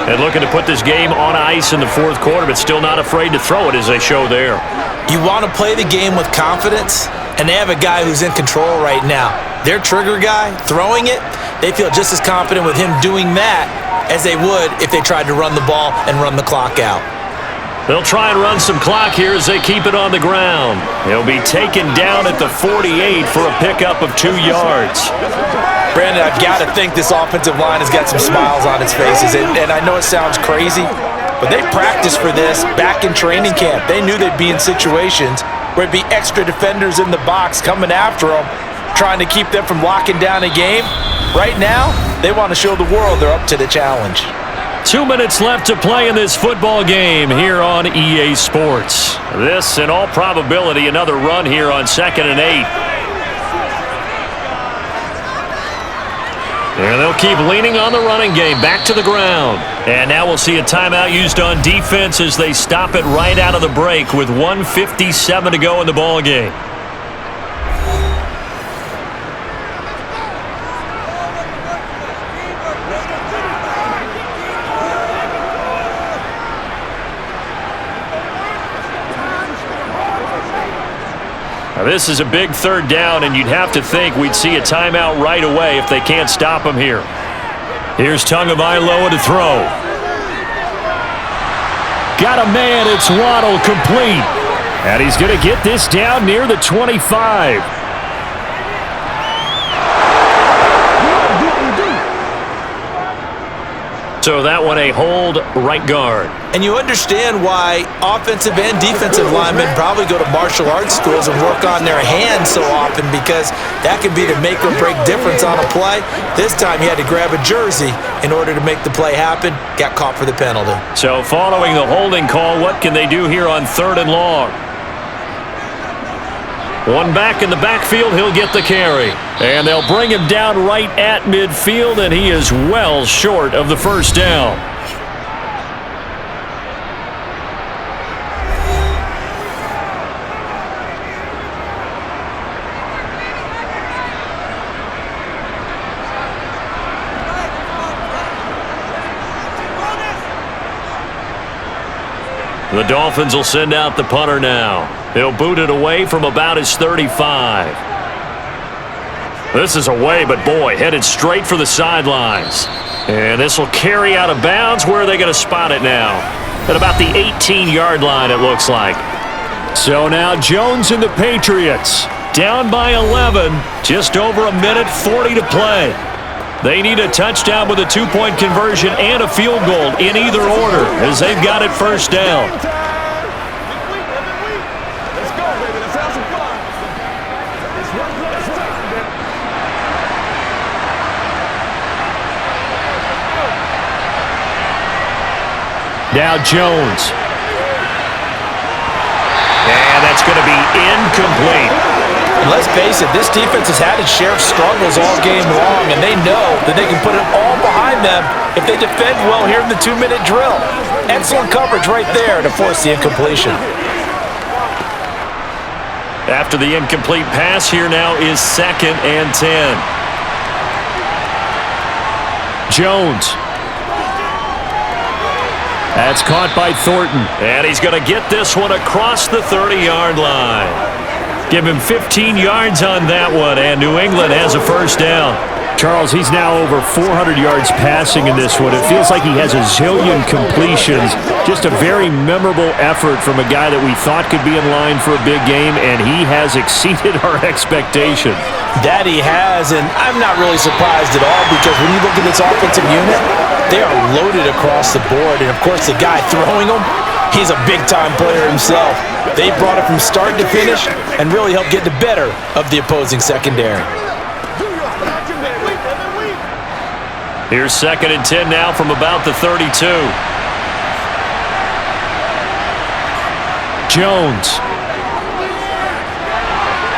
And looking to put this game on ice in the 4th quarter, but still not afraid to throw it as they show there. You want to play the game with confidence, and they have a guy who's in control right now. Their trigger guy, throwing it, they feel just as confident with him doing that as they would if they tried to run the ball and run the clock out. They'll try and run some clock here as they keep it on the ground. He'll be taken down at the 48 for a pickup of 2 yards. Brandon, I've got to think this offensive line has got some smiles on its faces, and I know it sounds crazy, but they practiced for this back in training camp. They knew they'd be in situations where it'd be extra defenders in the box coming after them, trying to keep them from locking down a game. Right now, they want to show the world they're up to the challenge. 2 minutes left to play in this football game here on EA Sports. This, in all probability, another run here on 2nd and 8. And they'll keep leaning on the running game, back to the ground. And now we'll see a timeout used on defense as they stop it right out of the break with 1:57 to go in the ball game. This is a big 3rd down, and you'd have to think we'd see a timeout right away if they can't stop him here. Here's Tagovailoa to throw. Got a man, it's Waddle, complete. And he's going to get this down near the 25. So that one a hold, right guard. And you understand why offensive and defensive linemen probably go to martial arts schools and work on their hands so often, because that can be the make or break difference on a play. This time he had to grab a jersey in order to make the play happen. Got caught for the penalty. So following the holding call, what can they do here on 3rd and long? One back in the backfield, he'll get the carry. And they'll bring him down right at midfield, and he is well short of the 1st down. The Dolphins will send out the punter now. He'll boot it away from about his 35. This is away, but boy, headed straight for the sidelines. And this will carry out of bounds. Where are they going to spot it now? At about the 18-yard line, it looks like. So now Jones and the Patriots down by 11. Just over 1:40 to play. They need a touchdown with a 2-point conversion and a field goal in either order as they've got it 1st down. Let's go, baby. Let's have some fun. It's one last time, baby. Now Jones. And that's going to be incomplete. And let's face it, this defense has had its share of struggles all game long, and they know that they can put it all behind them if they defend well here in the 2-minute drill. Excellent coverage right there to force the incompletion. After the incomplete pass, here now is 2nd and 10. Jones. That's caught by Thornton. And he's going to get this one across the 30-yard line. Give him 15 yards on that one, and New England has a 1st down. Charles, he's now over 400 yards passing in this one. It feels like he has a zillion completions. Just a very memorable effort from a guy that we thought could be in line for a big game, and he has exceeded our expectation. That he has, and I'm not really surprised at all, because when you look at this offensive unit, They are loaded across the board, and of course the guy throwing them, he's a big-time player himself. They brought it from start to finish and really helped get the better of the opposing secondary. Here's 2nd and 10 now from about the 32. Jones.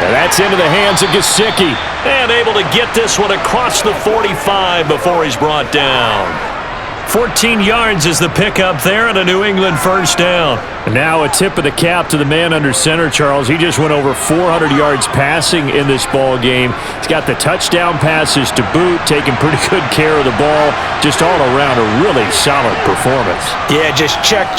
And that's into the hands of Gesicki. And able to get this one across the 45 before he's brought down. 14 yards is the pickup there and a New England first down. And now a tip of the cap to the man under center, Charles. He just went over 400 yards passing in this ball game. He's got the touchdown passes to boot, taking pretty good care of the ball. Just all around a really solid performance. Yeah, just check,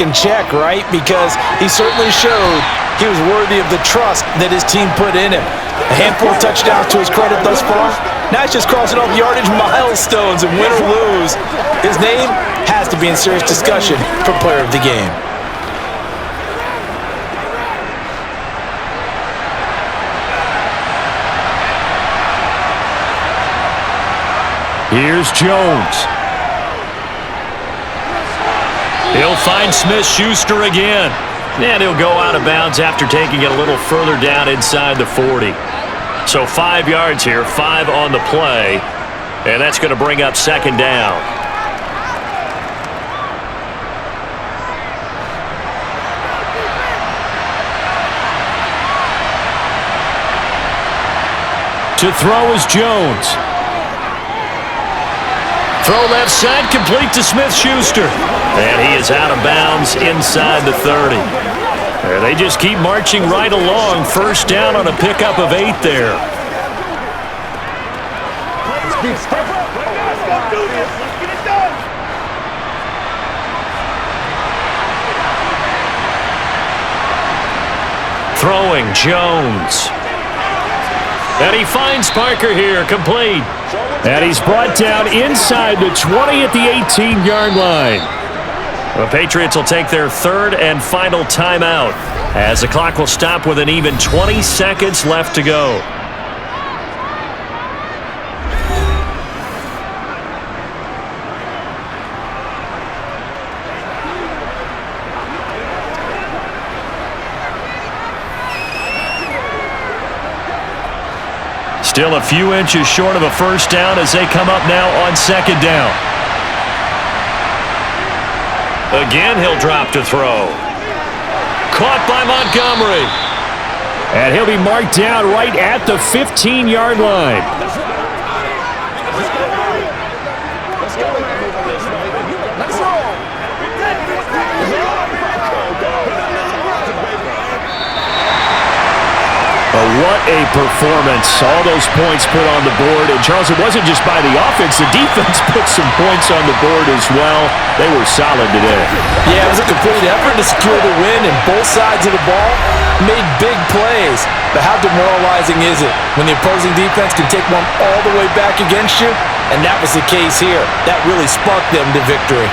and check, right? Because he certainly showed he was worthy of the trust that his team put in him. A handful of touchdowns to his credit thus far. Now he's just crossing off yardage milestones, and win or lose, his name has to be in serious discussion for player of the game. Here's Jones. He'll find Smith-Schuster again. And he'll go out of bounds after taking it a little further down inside the 40. So 5 yards here, 5 on the play. And that's going to bring up 2nd down. To throw is Jones. Throw left side, complete to Smith-Schuster. And he is out of bounds inside the 30. They just keep marching right along. First down on a pickup of 8 there. Let's go do this. Let's get it done. Throwing Jones. And he finds Parker here, complete. And he's brought down inside the 20 at the 18-yard line. The Patriots will take their 3rd and final timeout as the clock will stop with an even 20 seconds left to go. Still a few inches short of a first down as they come up now on 2nd down. Again, he'll drop to throw. Caught by Montgomery. And he'll be marked down right at the 15-yard line. What a performance. All those points put on the board. And, Charles, it wasn't just by the offense. The defense put some points on the board as well. They were solid today. Yeah, it was a complete effort to secure the win, and both sides of the ball made big plays. But how demoralizing is it when the opposing defense can take one all the way back against you? And that was the case here. That really sparked them to victory.